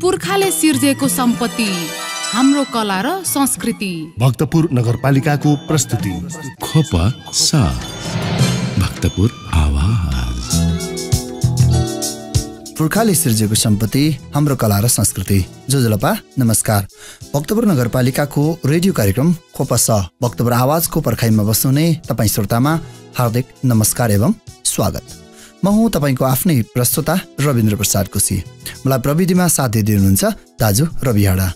पुर्खाले सिर्जेको सम्पत्ति हाम्रो कला र संस्कृति। भक्तपुर नगरपालिकाको प्रस्तुति खोपसा भक्तपुर आवाज। पुर्खाले सिर्जेको सम्पत्ति हाम्रो कला र संस्कृति। जोजलपा नमस्कार। भक्तपुर नगरपालिकाको रेडियो कार्यक्रम खोपसा भक्तपुर आवाजको पर्खाइमा बस्नुहुने तपाईँ श्रोतामा हार्दिक नमस्कार एवं स्वागत। म हुँ तपाईँको आफ्नै प्रस्तुता रविन्द्र प्रसाद कोशी। मलाई प्रविधिमा साथ दिइदिनुहुन्छ दाजु रविहाडा।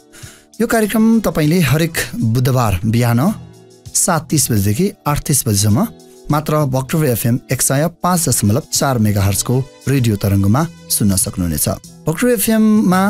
यो कार्यक्रम तपाईँले हरेक बुधबार बिहान 7:30 बजेदेखि 8:30 बजेसम्म मात्र भक्तपुर FM 105.4 मेगाहर्जको रेडियो तरङ्गमा सुन्न सक्नुहुनेछ। भक्तपुर FM-मा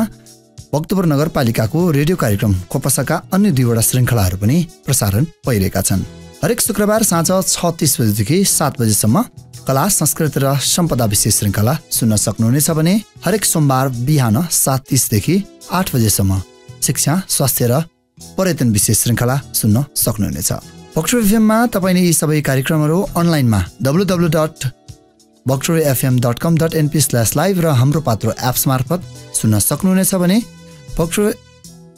भक्तपुर नगरपालिकाको रेडियो कार्यक्रम खोपसाका अन्य 2वटा श्रृङ्खलाहरू पनि प्रसारण भइरहेका छन्। हरेक शुक्रबार साँझ 6:30 बजेदेखि 7 बजेसम्म कला संस्कृति र सम्पदा विशेष श्रृङ्खला सुन्न सक्नुहुनेछ भने हरेक सोमबार बिहान 7:30 देखि 8 बजेसम्म शिक्षा, स्वास्थ्य र पर्यटन विशेष श्रृङ्खला सुन्न सक्नुहुनेछ। भक्तपुर FM-मा तपाईँले यी सबै कार्यक्रमहरू अनलाइनमा www.bhaktorfm.com.np/live र हाम्रो पात्रो एप्स मार्फत सुन्न सक्नुहुनेछ भने भक्तपुर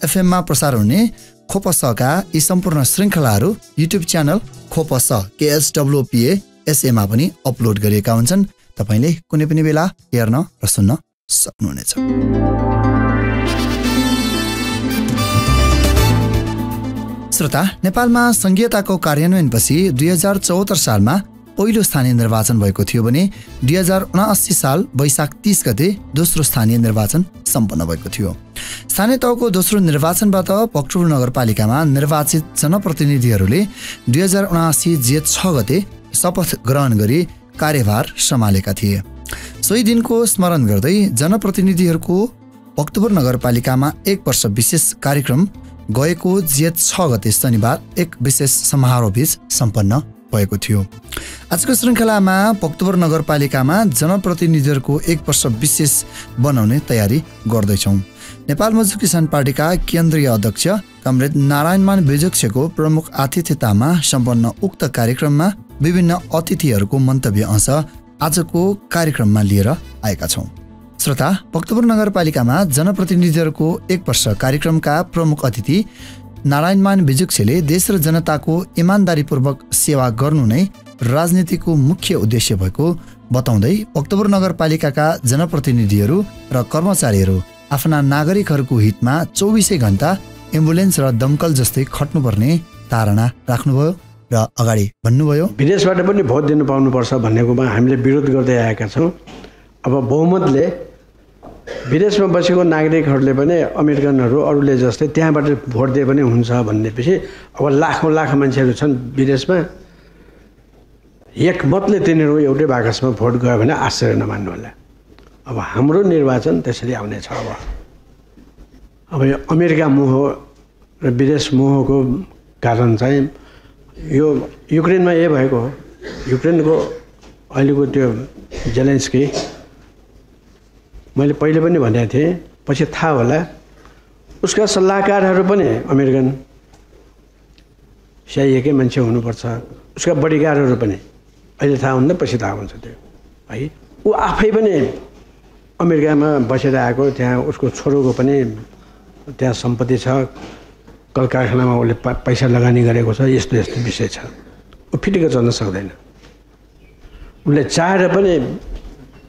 FM-मा प्रसार हुने खोपसका यी सम्पूर्ण श्रृङ्खलाहरू युट्युब च्यानल खोपस KSWPA-SA-मा पनि अपलोड गरिएका हुन्छन्। तपाईँले कुनै पनि बेला हेर्न र सुन्न सक्नुहुनेछ। श्रोता, नेपालमा संघीयताको कार्यान्वयनपछि 2074 सालमा पहिलो स्थानीय निर्वाचन भएको थियो भने 2079 साल वैशाख 30 गते दोस्रो स्थानीय निर्वाचन सम्पन्न भएको थियो। स्थानीय तहको दोस्रो निर्वाचनबाट भक्तपुर नगरपालिकामा निर्वाचित जनप्रतिनिधिहरूले 2079 जेठ 6 गते शपथ ग्रहण गरी कार्यभार सम्हालेका थिए। सोही दिनको स्मरण गर्दै जनप्रतिनिधिहरूको भक्तपुर नगरपालिकामा 1 वर्ष विशेष कार्यक्रम गएको जेठ 6 गते शनिबार एक विशेष समारोहबीच सम्पन्न भएको थियो। आजको श्रृङ्खलामा भक्तपुर नगरपालिकामा जनप्रतिनिधिहरूको 1 वर्ष विशेष बनाउने तयारी गर्दैछौँ। नेपाल मजदुर किसान पार्टीका केन्द्रीय अध्यक्ष कमरेड नारायणमान विजक्षको प्रमुख आतिथ्यतामा सम्पन्न उक्त कार्यक्रममा विभिन्न अतिथिहरूको मन्तव्य अंश आजको कार्यक्रममा लिएर आएका छौँ। श्रोता, भक्तपुर नगरपालिकामा जनप्रतिनिधिहरूको 1 वर्ष कार्यक्रमका प्रमुख अतिथि नारायणमान विजुक्षले देश र जनताको इमान्दारीपूर्वक सेवा गर्नु नै राजनीतिको मुख्य उद्देश्य भएको बताउँदै भक्तपुर नगरपालिकाका जनप्रतिनिधिहरू र कर्मचारीहरू आफ्ना नागरिकहरूको हितमा 24 घण्टा एम्बुलेन्स र दमकल जस्तै खट्नुपर्ने धारणा राख्नुभयो र अगाडि भन्नुभयो। विदेशबाट पनि भोट दिनु पाउनुपर्छ भन्नेकोमा हामीले विरोध गर्दै आएका छौँ। अब बहुमतले विदेशमा बसेको नागरिकहरूले पनि अमेरिकनहरू अरूले जस्तै त्यहाँबाट भोट दिए पनि हुन्छ भन्नेपछि अब लाखौँ मान्छेहरू छन् विदेशमा, एकमतले तिनीहरू एउटै बाकसमा भोट गयो भने आश्चर्य नमान्नु होला। अब हाम्रो निर्वाचन त्यसरी आउनेछ। अब यो अमेरिका मोह र विदेश मोहको कारण चाहिँ यो युक्रेनमा यही भएको हो। युक्रेनको अहिलेको त्यो जेलेन्स्की, मैले पहिले पनि भनेको थिएँ, पछि थाहा होला, उसका सल्लाहकारहरू पनि अमेरिकन CIA-कै मान्छे हुनुपर्छ। उसका बडीगार्डहरू पनि अहिले थाहा हुन्न, पछि थाहा हुन्छ त्यो है। ऊ आफै पनि अमेरिकामा बसेर आएको, त्यहाँ उसको छोरोको पनि त्यहाँ सम्पत्ति छ, कल कारखानामा उसले पैसा लगानी गरेको छ, यस्तो यस्तो विषय छ। ऊ फिटिक्क चल्न सक्दैन। उसले चाहेर पनि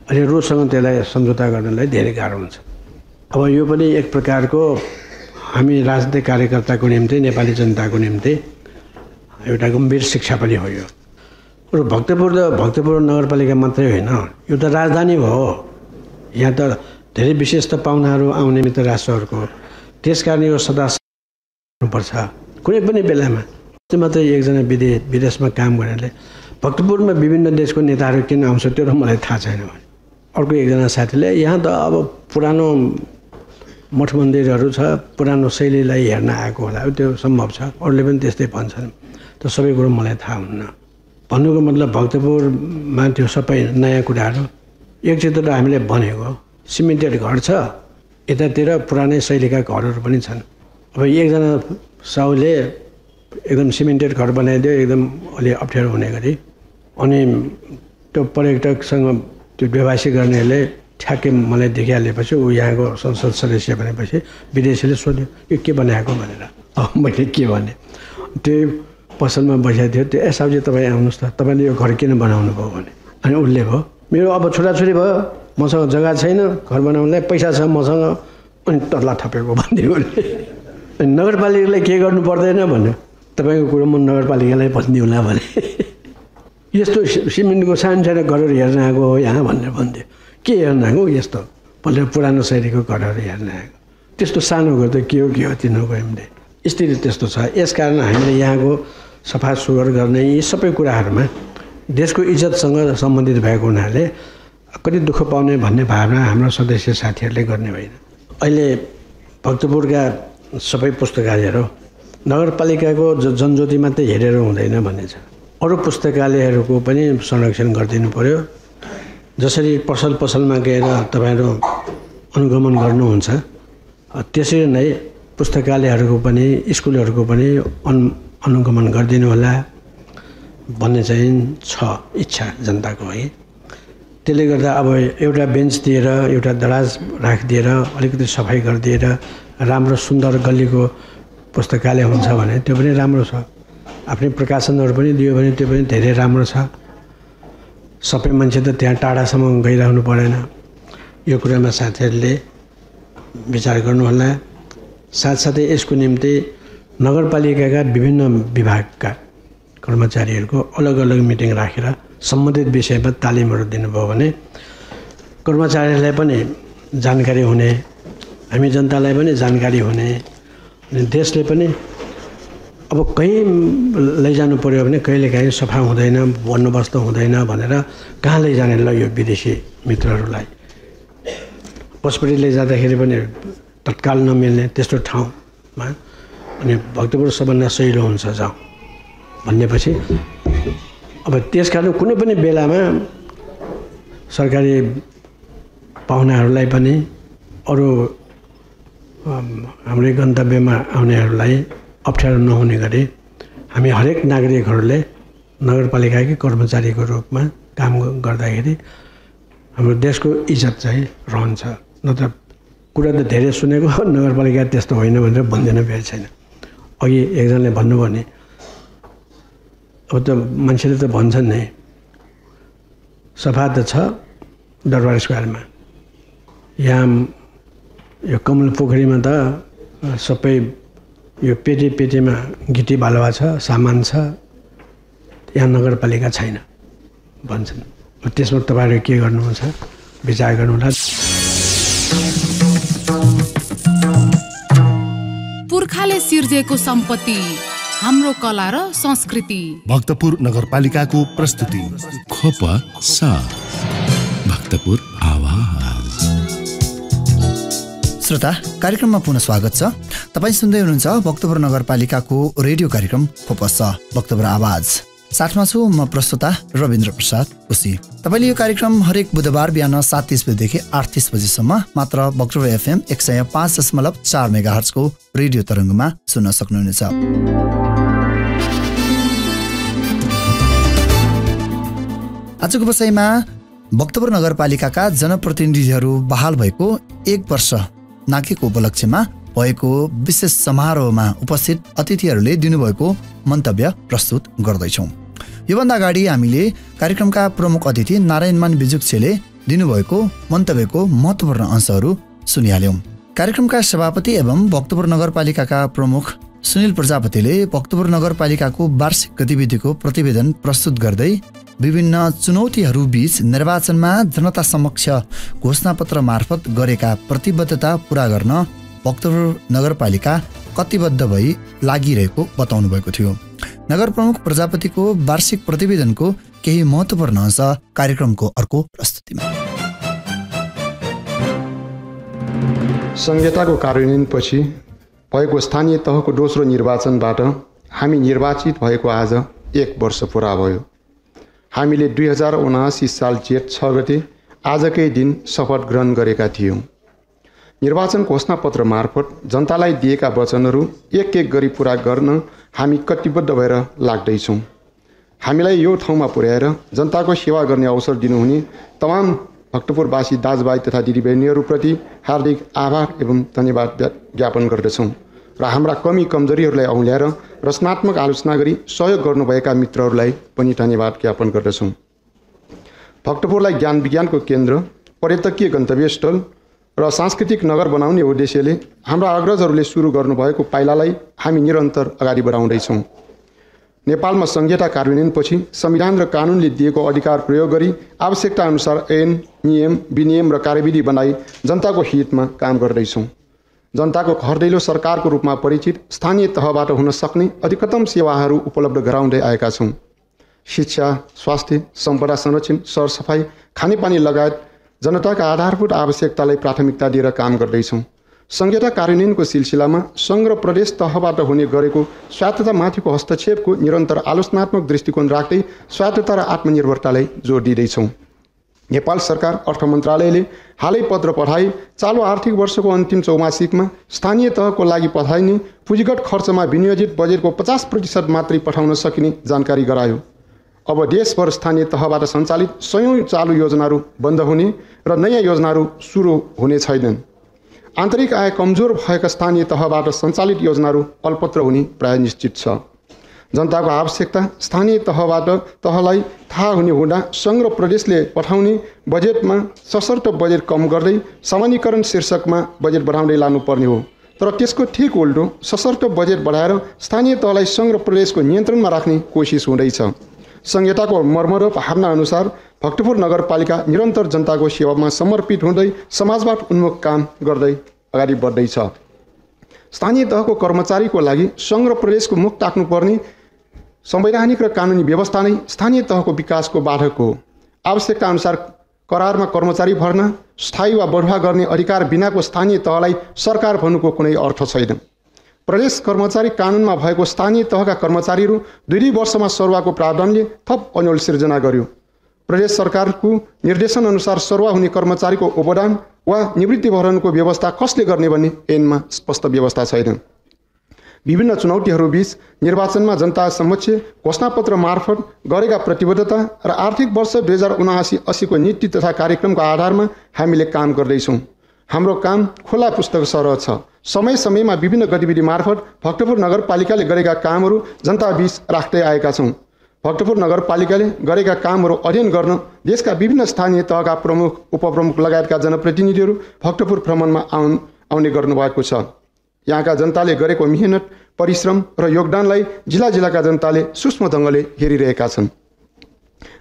अनि रुससँग त्यसलाई सम्झौता गर्नलाई धेरै गाह्रो हुन्छ। अब यो पनि एक प्रकारको हामी राजनीतिक कार्यकर्ताको निम्ति, नेपाली जनताको निम्ति एउटा गम्भीर शिक्षा पनि हो यो। र भक्तपुर नगरपालिका मात्रै होइन, यो त राजधानी हो। यहाँ त धेरै विशेष पाहुनाहरू आउने मित्र राष्ट्रहरूको, त्यसकारण यो सदा हुनुपर्छ। कुनै पनि बेलामा त्यो मात्रै एकजना विदेशमा काम गर्नेले भक्तपुरमा विभिन्न देशको नेताहरू किन आउँछ त्यो र मलाई थाहा छैन। अर्को एकजना साथीले यहाँ त अब पुरानो मठ मन्दिरहरू छ, पुरानो शैलीलाई हेर्न आएको होला, त्यो सम्भव छ। अरूले पनि त्यस्तै भन्छन्। त्यो सबै कुरो मलाई थाहा हुन्न। भन्नुको मतलब भक्तपुरमा त्यो सबै नयाँ कुराहरू एकचोटि त हामीले भनेको सिमेन्टेड घर छ, यतातिर पुरानै शैलीका घरहरू पनि छन्। अब एकजना साउले एकदम सिमेन्टेड घर बनाइदियो, एकदम अलि अप्ठ्यारो हुने गरी, अनि त्यो पर्यटकसँग त्यो व्यवसाय गर्नेहरूले ठ्याक्कै मलाई देखिहालेपछि ऊ यहाँको संसद सदस्य भनेपछि विदेशीले सोध्यो यो के बनाएको भनेर मैले के भने त्यो पसलमा बसेको थियो त्यो साउजी तपाईँ आउनुहोस् त तपाईँले यो घर किन बनाउनु भयो भने अनि उसले भयो मेरो अब छोराछोरी भयो मसँग जग्गा छैन घर बनाउनलाई पैसा छ मसँग अनि तल्ला थपेको भन्थ्यो उसले अनि नगरपालिकालाई के गर्नु पर्दैन भन्यो तपाईँको कुरो म नगरपालिकालाई भनिदिउँला भने यस्तो सिमेन्टको सानो सानो घरहरू हेर्न आएको हो यहाँ भनेर भन्थ्यो के हेर्न आएको यस्तो भले पुरानो शैलीको घरहरू हेर्न आएको त्यस्तो सानो घर त के हो तिनीहरूको हामीले स्थिति त्यस्तो छ यसकारण हामीले यहाँको सफा सुग्घर गर्ने यी सबै कुराहरूमा देशको इज्जतसँग सम्बन्धित भएको हुनाले कति दुःख पाउने भन्ने भावना हाम्रो सदस्य साथीहरूले गर्ने होइन अहिले भक्तपुरका सबै पुस्तकालयहरू नगरपालिकाको जनज्योति मात्रै हेरेर हुँदैन भन्ने छ अरू पुस्तकालयहरूको पनि संरक्षण गरिदिनु पर्यो जसरी पसलमा गएर तपाईँहरू अनुगमन गर्नुहुन्छ त्यसरी नै पुस्तकालयहरूको पनि स्कुलहरूको पनि अनुगमन गरिदिनु होला भन्ने चाहिँ छ इच्छा जनताको है त्यसले गर्दा अब एउटा बेन्च दिएर एउटा दराज राखिदिएर अलिकति सफाइ गरिदिएर राम्रो सुन्दर गल्लीको पुस्तकालय हुन्छ भने त्यो पनि राम्रो छ आफ्नै प्रकाशनहरू पनि दियो भने त्यो पनि धेरै राम्रो छ सबै मान्छे त त्यहाँ टाढासम्म गइरहनु परेन यो कुरामा साथीहरूले विचार गर्नुहोला साथसाथै यसको निम्ति नगरपालिकाका विभिन्न विभागका कर्मचारीहरूको अलग अलग मिटिङ राखेर सम्बन्धित विषयमा तालिमहरू दिनुभयो भने कर्मचारीलाई पनि जानकारी हुने हामी जनतालाई पनि जानकारी हुने अनि देशले पनि अब कहीँ लैजानु पर्यो भने कहिलेकाहीँ सफा हुँदैन बन्दोबस्त हुँदैन भनेर कहाँ लैजाने ल यो विदेशी मित्रहरूलाई पशुपति लैजाँदाखेरि पनि तत्काल नमिल्ने त्यस्तो ठाउँमा अनि भक्तपुर सबभन्दा सहिलो हुन्छ जाउँ भन्नेपछि अब त्यसकारण कुनै पनि बेलामा सरकारी पाहुनाहरूलाई पनि अरू हाम्रै गन्तव्यमा आउनेहरूलाई अप्ठ्यारो नहुने गरी हामी हरेक नागरिकहरूले नगरपालिकाकै कर्मचारीको रूपमा काम गर्दाखेरि हाम्रो देशको इज्जत चाहिँ रहन्छ नत्र कुरा त धेरै सुनेको नगरपालिका त्यस्तो होइन भनेर भन्दैन भ्याइ छैन अघि एकजनाले भन्नुभयो नि अब त मान्छेले त भन्छन् नि सफा त छ दरबार स्क्वायरमा यहाँ यो कमल पोखरीमा त सबै यो पेटीमा गिटी बालुवा छ सामान छ यहाँ नगरपालिका छैन भन्छन् त्यसमा तपाईँहरू के गर्नुहुन्छ विचार गर्नुहोला पुर्खाले सिर्जेको सम्पत्ति हाम्रो कला र संस्कृति भक्तपुर नगरपालिकाको प्रस्तुति खोप सा भक्तपुर आवाज श्रोता कार्यक्रममा पुनः स्वागत छ तपाईँ सुन्दै हुनुहुन्छ भक्तपुर नगरपालिकाको रेडियो कार्यक्रम खोपस भक्तपुर आवाज साथमा छु म प्रस्तुता रविन्द्र प्रसाद कोशी तपाईँले यो कार्यक्रम हरेक बुधबार बिहान 7:30 बजेदेखि 8:30 बजेसम्म मात्र भक्तपुर FM 105.4 मेगाहर्जको रेडियो तरङ्गमा सुन्न सक्नुहुनेछ। आजको बसाइमा भक्तपुर नगरपालिकाका जनप्रतिनिधिहरू बहाल भएको 1 वर्ष नाघेको उपलक्ष्यमा भएको विशेष समारोहमा उपस्थित अतिथिहरूले दिनुभएको मन्तव्य प्रस्तुत गर्दैछौँ। योभन्दा अगाडि हामीले कार्यक्रमका प्रमुख अतिथि नारायणमान बिजुक्छेले दिनुभएको मन्तव्यको महत्त्वपूर्ण अंशहरू सुनिहाल्यौँ। कार्यक्रमका सभापति एवं भक्तपुर नगरपालिकाका प्रमुख सुनिल प्रजापतिले भक्तपुर नगरपालिकाको वार्षिक गतिविधिको प्रतिवेदन प्रस्तुत गर्दै विभिन्न चुनौतीहरू बीच निर्वाचनमा जनता समक्ष घोषणापत्र मार्फत गरेका प्रतिबद्धता पूरा गर्न भक्तपुर नगरपालिका कटिबद्ध भई लागिरहेको बताउनु भएको थियो। नगर प्रमुख प्रजापतिको वार्षिक प्रतिवेदनको केही महत्त्वपूर्ण अंश कार्यक्रमको अर्को प्रस्तुतिमा। संहिताको कार्यान्वयनपछि भएको स्थानीय तहको दोस्रो निर्वाचनबाट हामी निर्वाचित भएको आज 1 वर्ष पुरा भयो। हामीले 2079 साल जेठ 6 गते आजकै दिन शपथ ग्रहण गरेका थियौँ। निर्वाचन घोषणापत्र मार्फत जनतालाई दिएका वचनहरू एक एक गरी पूरा गर्न हामी कटिबद्ध भएर लाग्दैछौँ। हामीलाई यो ठाउँमा पुर्याएर जनताको सेवा गर्ने अवसर दिनुहुने तमाम भक्तपुरवासी दाजुभाइ तथा दिदीबहिनीहरूप्रति हार्दिक आभार एवं धन्यवाद ज्ञापन गर्दछौँ र हाम्रा कमी कमजोरीहरूलाई औँल्याएर रचनात्मक आलोचना गरी सहयोग गर्नुभएका मित्रहरूलाई पनि धन्यवाद ज्ञापन गर्दछौँ। भक्तपुरलाई ज्ञान विज्ञानको केन्द्र, पर्यटकीय गन्तव्य स्थल र सांस्कृतिक नगर बनाउने उद्देश्यले हाम्रा अग्रजहरूले सुरु गर्नुभएको पाइलालाई हामी निरन्तर अगाडि बढाउँदैछौँ। नेपालमा संहिता कार्यान्वयनपछि संविधान र कानुनले दिएको अधिकार प्रयोग गरी आवश्यकता अनुसार ऐन, नियम, विनियम र कार्यविधि बनाई जनताको हितमा काम गर्दैछौँ। जनताको घरदैलो सरकारको रूपमा परिचित स्थानीय तहबाट हुन सक्ने अधिकतम सेवाहरू उपलब्ध गराउँदै आएका छौँ। शिक्षा, स्वास्थ्य, सम्पदा संरक्षण, सरसफाई, खानेपानी लगायत जनताका आधारभूत आवश्यकतालाई प्राथमिकता दिएर काम गर्दैछौँ। संहिता कार्यान्वयनको सिलसिलामा सङ्घ र प्रदेश तहबाट हुने गरेको स्वायत्ततामाथिको हस्तक्षेपको निरन्तर आलोचनात्मक दृष्टिकोण राख्दै स्वायत्तता र आत्मनिर्भरतालाई जोड दिँदैछौँ। नेपाल सरकार अर्थ मन्त्रालयले हालै पत्र पठाई चालु आर्थिक वर्षको अन्तिम चौमासिकमा स्थानीय तहको लागि पठाइने पुँजीगत खर्चमा विनियोजित बजेटको 50% मात्रै पठाउन सकिने जानकारी गरायो। अब देशभर स्थानीय तहबाट सञ्चालित 100औं चालु योजनाहरू बन्द हुने र नयाँ योजनाहरू सुरु हुने छैनन्। आन्तरिक आय कमजोर भएका स्थानीय तहबाट सञ्चालित योजनाहरू अल्पत्र हुने प्राय निश्चित छ। जनताको आवश्यकता स्थानीय तहलाई थाहा हुने हुँदा सङ्घ र प्रदेशले पठाउने बजेटमा सशर्त बजेट कम गर्दै सामान्यीकरण शीर्षकमा बजेट बढाउँदै लानुपर्ने हो। तर त्यसको ठिक उल्टो सशर्त बजेट बढाएर स्थानीय तहलाई सङ्घ र प्रदेशको नियन्त्रणमा राख्ने कोसिस हुँदैछ। संहिताको मर्म र भावना अनुसार भक्तपुर नगरपालिका निरन्तर जनताको सेवामा समर्पित हुँदै समाजवाद उन्मुख काम गर्दै अगाडि बढ्दैछ। स्थानीय तहको कर्मचारीको लागि सङ्घ र प्रदेशको मुख ताक्नुपर्ने संवैधानिक र कानुनी व्यवस्था नै स्थानीय तहको विकासको बाधक हो। आवश्यकता अनुसार करारमा कर्मचारी भर्न, स्थायी वा बढुवा गर्ने अधिकार बिनाको स्थानीय तहलाई सरकार भन्नुको कुनै अर्थ छैन। प्रदेश कर्मचारी कानुनमा भएको स्थानीय तहका कर्मचारीहरू 2 वर्षमा सरुवाको प्रावधानले थप अन्यल सिर्जना गर्यो। प्रदेश सरकारको निर्देशन अनुसार सरुवा हुने कर्मचारीको अवदान वा निवृत्ति भरणको व्यवस्था कसले गर्ने भन्ने ऐनमा स्पष्ट व्यवस्था छैन। विभिन्न चुनौतीहरूबीच निर्वाचनमा जनता समक्ष घोषणापत्र मार्फत गरेका प्रतिबद्धता र आर्थिक वर्ष 2079-80 को नीति तथा कार्यक्रमको आधारमा हामीले काम गर्दैछौँ। हाम्रो काम खुला पुस्तक सरह छ। समय समयमा विभिन्न गतिविधि मार्फत भक्तपुर नगरपालिकाले गरेका कामहरू जनताबीच राख्दै आएका छौँ। भक्तपुर नगरपालिकाले गरेका कामहरू अध्ययन गर्न देशका विभिन्न स्थानीय तहका प्रमुख, उपप्रमुख लगायतका जनप्रतिनिधिहरू भक्तपुर भ्रमणमा आउने गर्नुभएको छ। यहाँका जनताले गरेको मेहनत, परिश्रम र योगदानलाई जिल्लाका जनताले सूक्ष्म ढङ्गले हेरिरहेका छन्।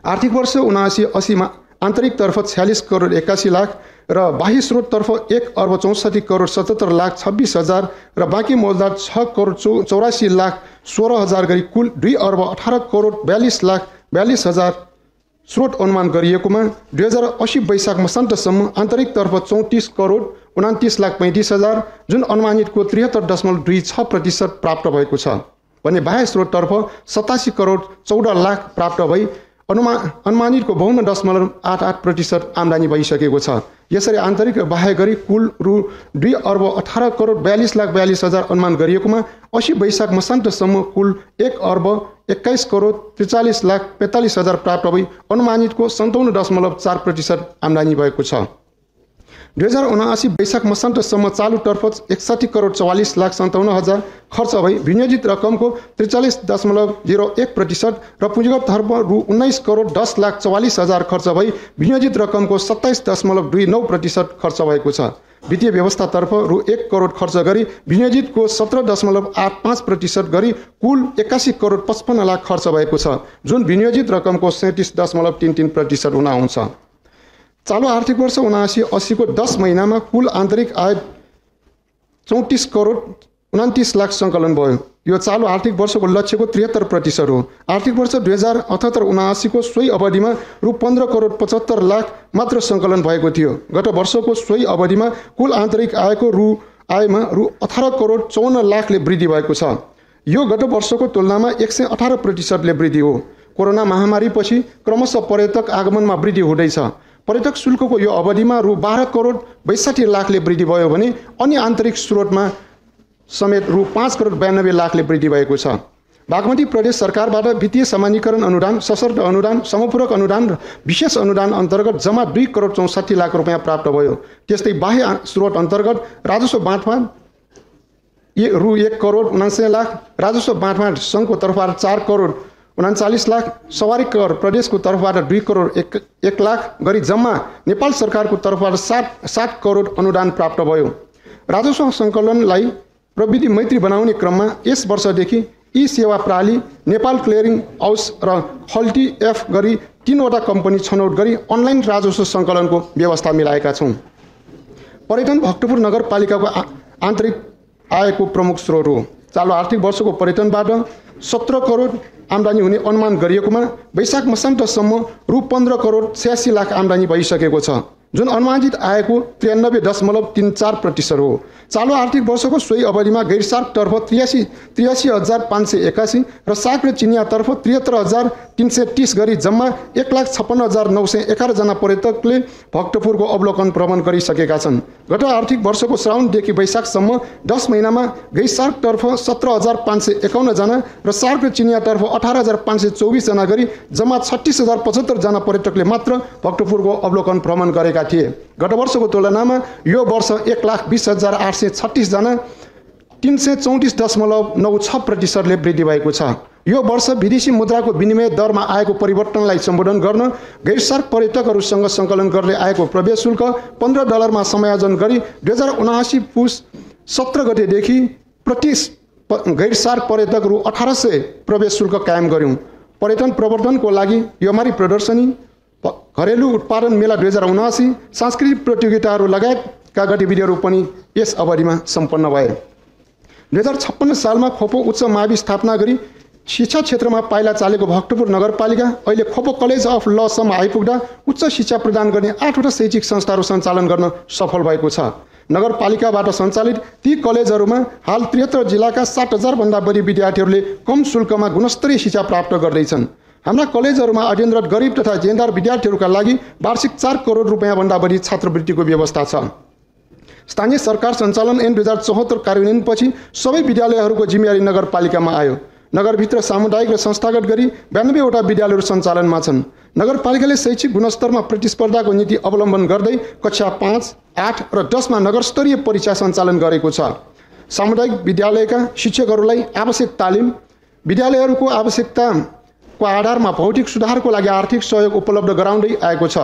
आर्थिक वर्ष 79-80 मा आन्तरिकतर्फ 46 करोड 81 लाख र बाह्य स्रोततर्फ 1,64,77,26,000 र बाँकी मौजदात 6,84,84,16,000 गरी कुल 2,18,42,42,000 स्रोत अनुमान गरिएकोमा 2080 वैशाख मसान्तसम्म आन्तरिकतर्फ 34,29,35,000 जुन अनुमानितको 73.26% प्राप्त भएको छ भने बाह्य स्रोततर्फ 87,14,00,000 प्राप्त भई अनुमानितको 52.88% आम्दानी भइसकेको छ। यसरी आन्तरिक र बाह्य गरी कुल रु 2,18,42,42,000 अनुमान गरिएकोमा 80 वैशाख मसान्तसम्म कुल 1,21,43,43,45,000 प्राप्त भई अनुमानितको 57.4% आम्दानी भएको छ। 2079 वैशाख मसान्तसम्म चालुतर्फ 61,44,57,000 खर्च भई विनियोजित रकमको 43.01% र पुँजीगततर्फ रु 19,10,44,000 खर्च भई विनियोजित रकमको 27.29% खर्च भएको छ। वित्तीय व्यवस्थातर्फ रु 1 करोड खर्च गरी विनियोजितको 17.85% गरी कुल 81,55,00,000 खर्च भएको छ जुन विनियोजित रकमको 37.33% हुन आउँछ। चालु आर्थिक वर्ष 79-80 को 10 महिनामा कुल आन्तरिक आय 34,29,00,000 सङ्कलन भयो। यो चालु आर्थिक वर्षको लक्ष्यको 73% हो। आर्थिक वर्ष 2078-79 को सोही अवधिमा रु 15,75,00,000 मात्र सङ्कलन भएको थियो। गत वर्षको सोही अवधिमा कुल आन्तरिक आयको आयमा रु 18,54,00,000 ले वृद्धि भएको छ। यो गत वर्षको तुलनामा 118% ले वृद्धि हो। कोरोना महामारीपछि क्रमशः पर्यटक आगमनमा वृद्धि हुँदैछ। पर्यटक शुल्कको यो अवधिमा रु 12,62,00,000 ले वृद्धि भयो भने अन्य आन्तरिक स्रोतमा समेत रु 5,92,00,000 ले वृद्धि भएको छ। बागमती प्रदेश सरकारबाट वित्तीय सामान्यीकरण अनुदान, सशर्त अनुदान, समपूरक अनुदान र विशेष अनुदान अन्तर्गत जम्मा 2 करोड 64 लाख रुपियाँ प्राप्त भयो। त्यस्तै बाह्य स्रोत अन्तर्गत राजस्व बाँडफाँड रु 1 करोड 79 लाख, राजस्व बाँडफाँड सङ्घको तर्फबाट 4 करोड 39 लाख, सवारी कर प्रदेशको तर्फबाट 2 करोड 1 लाख गरी जम्मा नेपाल सरकारको तर्फबाट 7 करोड अनुदान प्राप्त भयो। राजस्व सङ्कलनलाई प्रविधि मैत्री बनाउने क्रममा यस वर्षदेखि ई सेवा प्रणाली, नेपाल क्लियरिङ हाउस र हल्टी एफ गरी 3वटा कम्पनी छनौट गरी अनलाइन राजस्व सङ्कलनको व्यवस्था मिलाएका छौँ। पर्यटन भक्तपुर नगरपालिकाको आन्तरिक आयको प्रमुख स्रोत हो। चालु आर्थिक वर्षको पर्यटनबाट 17 करोड आम्दानी हुने अनुमान गरिएकोमा वैशाख मसान्तसम्म रु 15 करोड 86 लाख आम्दानी भइसकेको छ, जुन अनुमानित आयको 93.34% हो। चालु आर्थिक वर्षको सोही अवधिमा गैर सार्कतर्फ 83,581 र सार्क र चिनियातर्फ 73,330 गरी जम्मा 1,56,911 जना पर्यटकले भक्तपुरको अवलोकन भ्रमण गरिसकेका छन्। गत आर्थिक वर्षको श्रावणदेखि वैशाखसम्म 10 महिनामा गैर सार्कतर्फ 17,551 जना र सार्क र चिनियातर्फ 18,524 जना गरी जम्मा 36,075 जना पर्यटकले मात्र भक्तपुरको अवलोकन भ्रमण गरेका थिए। गत वर्षको तुलनामा यो वर्ष 1,20,836 जना 334.96% वृद्धि भएको छ। यो वर्ष विदेशी मुद्राको विनिमय दरमा आएको परिवर्तनलाई सम्बोधन गर्न गैर सार्क पर्यटकहरूसँग सङ्कलन गर्दै आएको प्रवेश शुल्क $15 समायोजन गरी 2079 पुस 17 गतेदेखि प्रति गैर सार्क पर्यटकहरू 1800 प्रवेश शुल्क कायम गर्यौँ। पर्यटन प्रवर्धनको लागि योमारी प्रदर्शनी, घरेलु उत्पादन मेला 2079, सांस्कृतिक प्रतियोगिताहरू लगायतका गतिविधिहरू पनि यस अवधिमा सम्पन्न भए। 2056 सालमा खोपो उच्च मावि स्थापना गरी शिक्षा क्षेत्रमा पाइला चालेको भक्तपुर नगरपालिका अहिले खोपो कलेज अफ लसम्म आइपुग्दा उच्च शिक्षा प्रदान गर्ने 8वटा शैक्षिक संस्थाहरू सञ्चालन गर्न सफल भएको छ। नगरपालिकाबाट सञ्चालित ती कलेजहरूमा हाल 73 जिल्लाका 60,000 भन्दा बढी विद्यार्थीहरूले कम शुल्कमा गुणस्तरीय शिक्षा प्राप्त गर्दैछन्। हाम्रा कलेजहरूमा अध्ययनरत गरिब तथा जेनदार विद्यार्थीहरूका लागि वार्षिक 4 करोड रुपियाँ भन्दा बढी छात्रवृत्तिको व्यवस्था छ। स्थानीय सरकार सञ्चालन ऐन 2074 कार्यान्वयनपछि सबै विद्यालयहरूको जिम्मेवारी नगरपालिकामा आयो। नगरभित्र सामुदायिक र संस्थागत गरी 92वटा विद्यालयहरू सञ्चालनमा छन्। नगरपालिकाले शैक्षिक गुणस्तरमा प्रतिस्पर्धाको नीति अवलम्बन गर्दै कक्षा 5, 8 र 10मा नगरस्तरीय परीक्षा सञ्चालन गरेको छ। सामुदायिक विद्यालयका शिक्षकहरूलाई आवश्यक तालिम, विद्यालयहरूको आवश्यकताको आधारमा भौतिक सुधारको लागि आर्थिक सहयोग उपलब्ध गराउँदै आएको छ।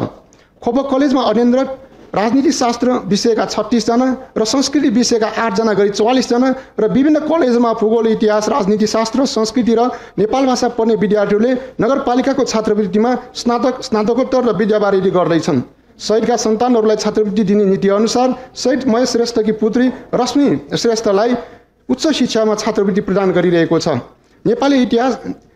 खोपो कलेजमा अध्ययनरत राजनीति शास्त्र विषयका 36 जना र संस्कृति विषयका 8 जना गरी 44 जना र विभिन्न कलेजमा भूगोल, इतिहास, राजनीति शास्त्र, संस्कृति र नेपाल भाषा पढ्ने विद्यार्थीहरूले नगरपालिकाको छात्रवृत्तिमा स्नातकोत्तर र विद्यावारिधि गर्दैछन्। शहीदका सन्तानहरूलाई छात्रवृत्ति दिने नीति अनुसार शहीद महेश श्रेष्ठकी पुत्री रश्मि श्रेष्ठलाई उच्च शिक्षामा छात्रवृत्ति प्रदान गरिरहेको छ।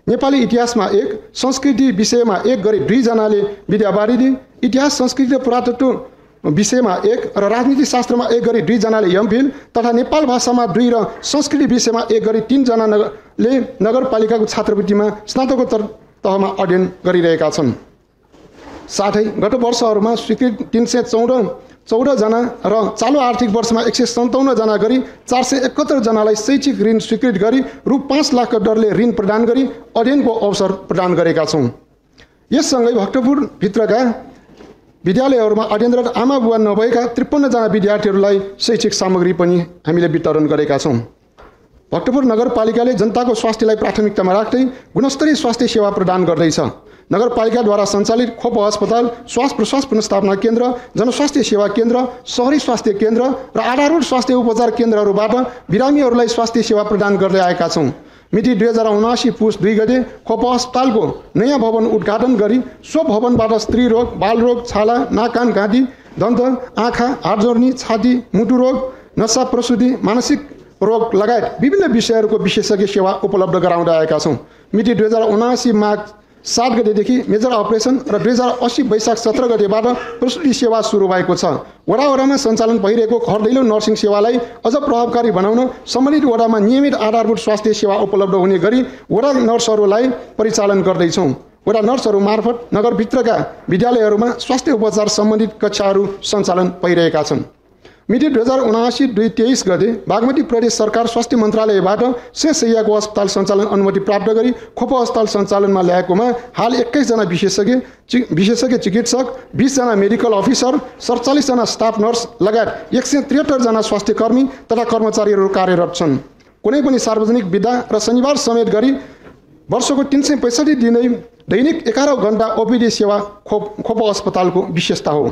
नेपाली इतिहासमा 1, संस्कृति विषयमा 1 गरी 2 जनाले विद्यावारिधि, इतिहास, संस्कृति र पुरातत्व विषयमा 1 र राजनीति शास्त्रमा 1 गरी 2 जनाले एमफिल तथा नेपाल भाषामा 2 र संस्कृति विषयमा 1 गरी 3 जनाले नगरपालिकाको छात्रवृत्तिमा स्नातकोत्तर तहमा अध्ययन गरिरहेका छन्। साथै गत वर्षहरूमा स्वीकृत 314 जना र चालु आर्थिक वर्षमा 157 जना गरी 471 जनालाई शैक्षिक ऋण स्वीकृत गरी रु 5 लाखको दरले ऋण प्रदान गरी अध्ययनको अवसर प्रदान गरेका छौँ। यससँगै भक्तपुरभित्रका विद्यालयहरूमा अध्ययनरत आमा बुवा नभएका 53 जना विद्यार्थीहरूलाई शैक्षिक सामग्री पनि हामीले वितरण गरेका छौँ। भक्तपुर नगरपालिकाले जनताको स्वास्थ्यलाई प्राथमिकतामा राख्दै गुणस्तरीय स्वास्थ्य सेवा प्रदान गर्दैछ। नगरपालिकाद्वारा सञ्चालित खोपो अस्पताल, श्वास प्रश्वास पुनर्स्थापना केन्द्र, जनस्वास्थ्य सेवा केन्द्र, शहरी स्वास्थ्य केन्द्र र आधारभूत स्वास्थ्य उपचार केन्द्रहरूबाट बिरामीहरूलाई स्वास्थ्य सेवा प्रदान गर्दै आएका छौँ। मिति 2079 पुस 2 गते खोपो अस्पतालको नयाँ भवन उद्घाटन गरी सो भवनबाट स्त्री रोग, बाल रोग, छाला, नाक कान घाँटी, दन्त, आँखा, हात जोड्नी, छाती, मुटु रोग, नसा प्रसुति, मानसिक रोग लगायत विभिन्न विषयहरूको विशेषज्ञ सेवा उपलब्ध गराउँदै आएका छौँ। मिति 2079 माघ 7 गतेदेखि मेजर अपरेसन र 2080 वैशाख 17 गतेबाट प्रसुति सेवा सुरु भएको छ। वडामा सञ्चालन भइरहेको घर दैलो नर्सिङ सेवालाई अझ प्रभावकारी बनाउन सम्बन्धित वडामा नियमित आधारभूत स्वास्थ्य सेवा उपलब्ध हुने गरी वडा नर्सहरूलाई परिचालन गर्दैछौँ। वडा नर्सहरू मार्फत नगरभित्रका विद्यालयहरूमा स्वास्थ्य उपचार सम्बन्धित कक्षाहरू सञ्चालन भइरहेका छन्। मिति 2079-2-23 गते बागमती प्रदेश सरकार स्वास्थ्य मन्त्रालयबाट शेषशैय्याको अस्पताल सञ्चालन अनुमति प्राप्त गरी खोपो अस्पताल सञ्चालनमा ल्याएकोमा हाल 21 जना विशेषज्ञ चिकित्सक, 20 जना मेडिकल अफिसर, 47 जना स्टाफ नर्स लगायत 173 जना स्वास्थ्य कर्मी तथा कर्मचारीहरू कार्यरत छन्। कुनै पनि सार्वजनिक बिदा र शनिबार समेत गरी वर्षको 365 दिनै दैनिक 11 घण्टा ओपीडी सेवा खोपो अस्पतालको विशेषता हो।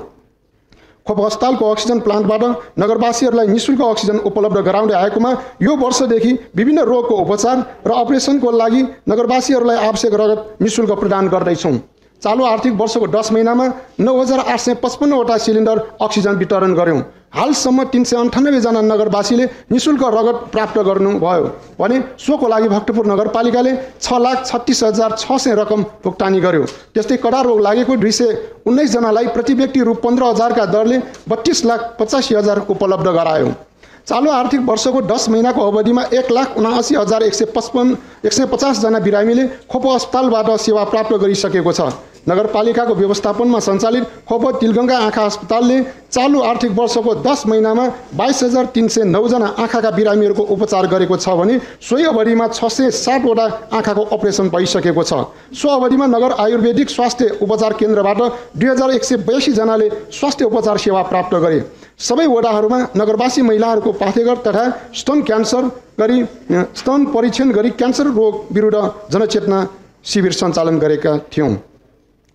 खोपो अस्पतालको अक्सिजन प्लान्टबाट नगरवासीहरूलाई निःशुल्क अक्सिजन उपलब्ध गराउँदै आएकोमा यो वर्षदेखि विभिन्न रोगको उपचार र अपरेसनको लागि नगरवासीहरूलाई आवश्यक रगत निःशुल्क प्रदान गर्दैछौँ। चालु आर्थिक वर्षको 10 महिनामा 9855 वटा सिलिन्डर अक्सिजन वितरण गऱ्यौँ। हालसम्म 398 जना नगरवासीले निःशुल्क रगत प्राप्त गर्नुभयो भने सोको लागि भक्तपुर नगरपालिकाले 6,36,600 रकम भुक्तानी गर्यो। त्यस्तै कडा रोग लागेको 219 जनालाई प्रति व्यक्ति रु 15,000 का दरले 32,85,000 उपलब्ध गरायो। चालु आर्थिक वर्षको 10 महिनाको अवधिमा 1,79,150 जना बिरामीले खोपो अस्पतालबाट सेवा प्राप्त गरिसकेको छ। नगरपालिकाको व्यवस्थापनमा सञ्चालित खोपो तिलगङ्गा आँखा अस्पतालले चालु आर्थिक वर्षको 10 महिनामा 22,309 जना आँखाका बिरामीहरूको उपचार गरेको छ भने सोही अवधिमा 660 वटा आँखाको अपरेसन भइसकेको छ। सो अवधिमा नगर आयुर्वेदिक स्वास्थ्य उपचार केन्द्रबाट 2,182 जनाले स्वास्थ्य उपचार सेवा प्राप्त गरे। सबै वडाहरूमा नगरवासी महिलाहरूको पाथेघर तथा स्तन परीक्षण गरी क्यान्सर रोग विरुद्ध जनचेतना शिविर सञ्चालन गरेका थियौँ।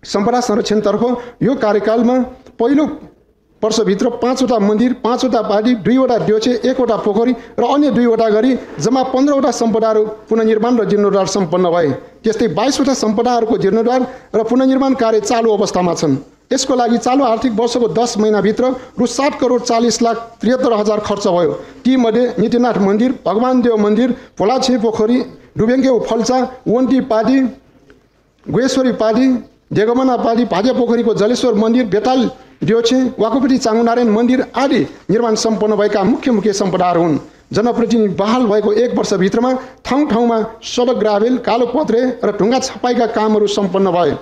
सम्पदा संरक्षणतर्फ यो कार्यकालमा पहिलो वर्षभित्र 5 वटा मन्दिर, 5 वटा बाडी, 2 वटा ड्योचे, 1 वटा पोखरी र अन्य 2 वटा गरी जम्मा 15 वटा सम्पदाहरू पुनर्निर्माण र जीर्णोद्धार सम्पन्न भए। त्यस्तै 22 वटा सम्पदाहरूको जीर्णोद्धार र पुनर्निर्माण कार्य चालु अवस्थामा छन्। यसको लागि चालु आर्थिक वर्षको 10 महिनाभित्र रु 7,40,73,000 खर्च भयो। तीमध्ये नीतिनाथ मन्दिर, भगवानदेव मन्दिर, भोलाछे पोखरी, डुबेङ्गे फल्चा, वन्ती पादी, गुहेश्वरी पादी, देगमना पादी, भाजे पोखरीको जलेश्वर मन्दिर, बेताल ड्योछे, वाकुपेटी चाङ्गुनारायण मन्दिर आदि निर्माण सम्पन्न भएका मुख्य सम्पदाहरू हुन्। जनप्रतिनिधि बहाल भएको 1 वर्षभित्रमा ठाउँ-ठाउँमा सडक ग्राभेल, कालो पत्रे र ढुङ्गा छपाईका कामहरू सम्पन्न भए।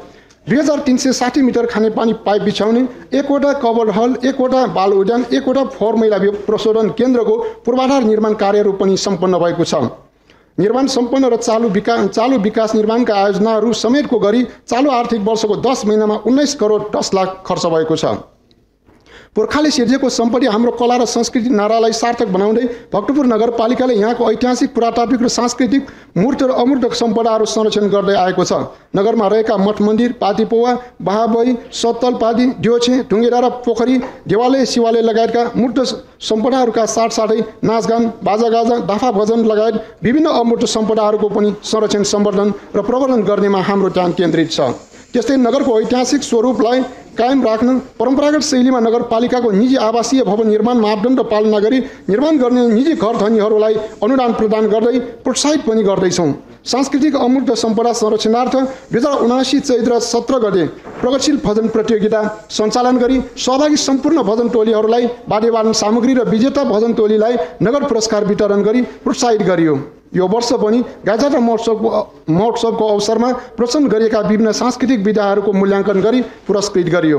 2,360 मिटर खानेपानी पाइप बिछाउने, 1 वटा कभर हल, 1 वटा बाल उद्यान, 1 वटा फोहोर मैला प्रशोधन केन्द्रको पूर्वाधार निर्माण कार्यहरू पनि सम्पन्न भएको छ। निर्माण सम्पन्न र चालु विकास निर्माणका आयोजनाहरू समेतको गरी चालु आर्थिक वर्षको 10 महिनामा 19,10,00,000 खर्च भएको छ। पुर्खाले सिर्जेको सम्पत्ति हाम्रो कला र संस्कृति नारालाई सार्थक बनाउँदै भक्तपुर नगरपालिकाले यहाँको ऐतिहासिक, पुरातात्विक र सांस्कृतिक मूर्त र अमूर्त सम्पदाहरू संरक्षण गर्दै आएको छ। नगरमा रहेका मठ मन्दिर, पातिपोवा, बहाबई, सत्तल पादी, ड्योछे, ढुङ्गेरा र पोखरी, देवालय, शिवालय लगायतका मूर्त सम्पदाहरूका साथसाथै नाचगान, बाजागाजा, दाफा भजन लगायत विभिन्न अमूर्त सम्पदाहरूको पनि संरक्षण, सम्वर्धन र प्रवर्धन गर्नेमा हाम्रो ध्यान केन्द्रित छ। त्यस्तै नगरको ऐतिहासिक स्वरूपलाई कायम राख्न परम्परागत शैलीमा नगरपालिकाको निजी आवासीय भवन निर्माण मापदण्ड पालना गरी निर्माण गर्ने निजी घर धनीहरूलाई अनुदान प्रदान गर्दै प्रोत्साहित पनि गर्दैछौँ। सांस्कृतिक अमूर्त सम्पदा संरक्षणार्थ 2079 चैत्र 17 गते प्रगतिशील भजन प्रतियोगिता सञ्चालन गरी सहभागी सम्पूर्ण भजन टोलीहरूलाई वाद्यवादन सामग्री र विजेता भजन टोलीलाई नगद पुरस्कार वितरण गरी प्रोत्साहित गरियो। यो वर्ष पनि गाजात्रा महोत्सवको अवसरमा प्रदर्शन गरिएका विभिन्न सांस्कृतिक विधाहरूको मूल्याङ्कन गरी पुरस्कृत गरियो।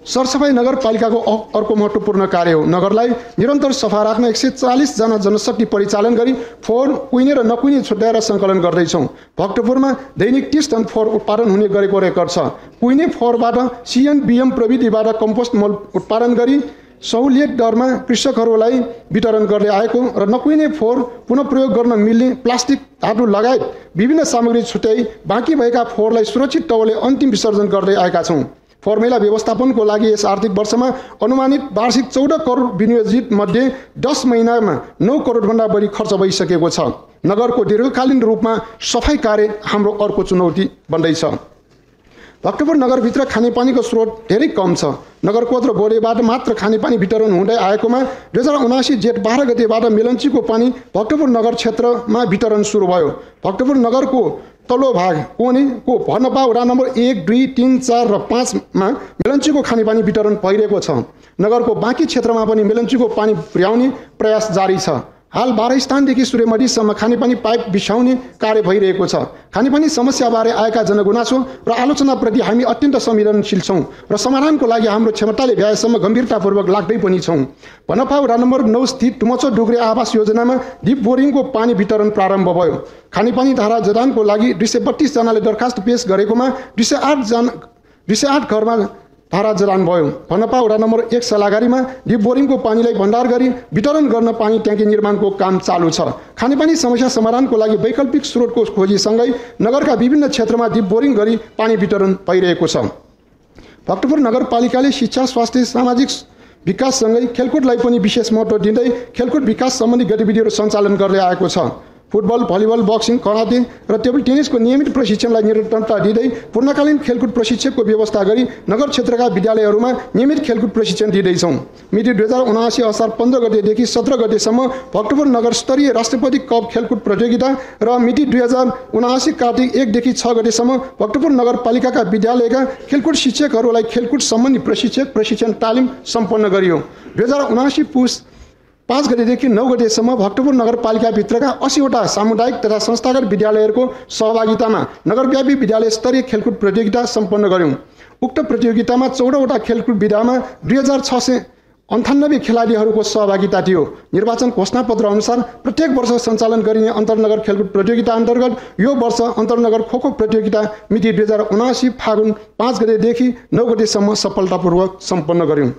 सरसफाई नगरपालिकाको अर्को महत्त्वपूर्ण कार्य हो। नगरलाई निरन्तर सफा राख्न 140 जना जनशक्ति परिचालन गरी फोहोर कुहिने र नकुहिने छुट्याएर सङ्कलन गर्दैछौँ। भक्तपुरमा दैनिक 30 टन फोहोर उत्पादन हुने गरेको रेकर्ड छ। कुहिने फोहोरबाट CNBM प्रविधिबाट कम्पोस्ट मल उत्पादन गरी सहुलियत दरमा कृषकहरूलाई वितरण गर्दै आएको र नकुहिने फोहोर पुनः प्रयोग गर्न मिल्ने प्लास्टिक, धातु लगायत विभिन्न सामग्री छुट्याई बाँकी भएका फोहोरलाई सुरक्षित तवरले अन्तिम विसर्जन गर्दै आएका छौँ। फोहोर मैला व्यवस्थापनको लागि यस आर्थिक वर्षमा अनुमानित वार्षिक 14 करोड विनियोजित मध्ये 10 महिनामा 9 करोडभन्दा बढी खर्च भइसकेको छ। नगरको दीर्घकालीन रूपमा सफाई कार्य हाम्रो अर्को चुनौती बन्दैछ। भक्तपुर नगरभित्र खानेपानीको स्रोत धेरै कम छ। नगरकोट र बोडेबाट मात्र खानेपानी वितरण हुँदै आएकोमा 2079 जेठ 12 गतेबाट मेलन्चीको पानी भक्तपुर नगर क्षेत्रमा वितरण सुरु भयो। भक्तपुर नगरको तल्लो भाग कोनेको भनपा वडा नम्बर 1, 2, 3, 4 र 5 मा मेलन्चीको खानेपानी वितरण भइरहेको छ। नगरको बाँकी क्षेत्रमा पनि मेलन्चीको पानी पुर्याउने प्रयास जारी छ। हाल 12 स्थानदेखि सूर्यमढीसम्म खानेपानी पाइप बिछाउने कार्य भइरहेको छ। खानेपानी समस्याबारे आएका जनगुनासो र आलोचनाप्रति हामी अत्यन्त संवेदनशील छौँ र समाधानको लागि हाम्रो क्षमताले भ्याएसम्म गम्भीरतापूर्वक लाग्दै पनि छौँ। भनपा वडा नम्बर 9 स्थित टुमचो डुग्रे आवास योजनामा डिप बोरिङको पानी वितरण प्रारम्भ भयो। खानेपानी धारा जडानको लागि 232 जनाले दरखास्त पेश गरेकोमा 208 घरमा धारा जडान भयो। भनपा वडा नम्बर 1 सलाघारीमा डिप बोरिङको पानीलाई भण्डार गरी वितरण गर्न पानी ट्याङ्की निर्माणको काम चालु छ। खानेपानी समस्या समाधानको लागि वैकल्पिक स्रोतको खोजीसँगै नगरका विभिन्न क्षेत्रमा डिप बोरिङ गरी पानी वितरण भइरहेको छ। भक्तपुर नगरपालिकाले शिक्षा, स्वास्थ्य, सामाजिक विकाससँगै खेलकुदलाई पनि विशेष महत्त्व दिँदै खेलकुद विकास सम्बन्धी गतिविधिहरू सञ्चालन गर्दै आएको छ। फुटबल, भलिबल, बक्सिङ, कराते र टेबल टेनिसको नियमित प्रशिक्षणलाई निरन्तरता दिँदै पूर्णकालीन खेलकुद प्रशिक्षकको व्यवस्था गरी नगर क्षेत्रका विद्यालयहरूमा नियमित खेलकुद प्रशिक्षण दिँदैछौँ। मिति 2079 असार 15 गतेदेखि 17 गतेसम्म भक्तपुर नगर स्तरीय राष्ट्रपति कप खेलकुद प्रतियोगिता र मिति 2079 कार्तिक 1 देखि 6 गतेसम्म भक्तपुर नगरपालिकाका विद्यालयका खेलकुद शिक्षकहरूलाई खेलकुद सम्बन्धी प्रशिक्षण तालिम सम्पन्न गरियो। 2079 पुस 5 गतेदेखि 9 गतेसम्म भक्तपुर नगरपालिकाभित्रका 80 वटा सामुदायिक तथा संस्थागत विद्यालयहरूको सहभागितामा नगरव्यापी विद्यालय स्तरीय खेलकुद प्रतियोगिता सम्पन्न गर्यौं। उक्त प्रतियोगितामा 14 वटा खेलकुद विधामा 2698 खेलाडीहरूको सहभागिता थियो। निर्वाचन घोषणापत्र अनुसार प्रत्येक वर्ष सञ्चालन गरिने अन्तर्नगर खेलकुद प्रतियोगिता अन्तर्गत यो वर्ष अन्तर्नगर खोखो प्रतियोगिता मिति 2079 फागुन 5 गतेदेखि 9 गतेसम्म सफलतापूर्वक सम्पन्न गर्यौं।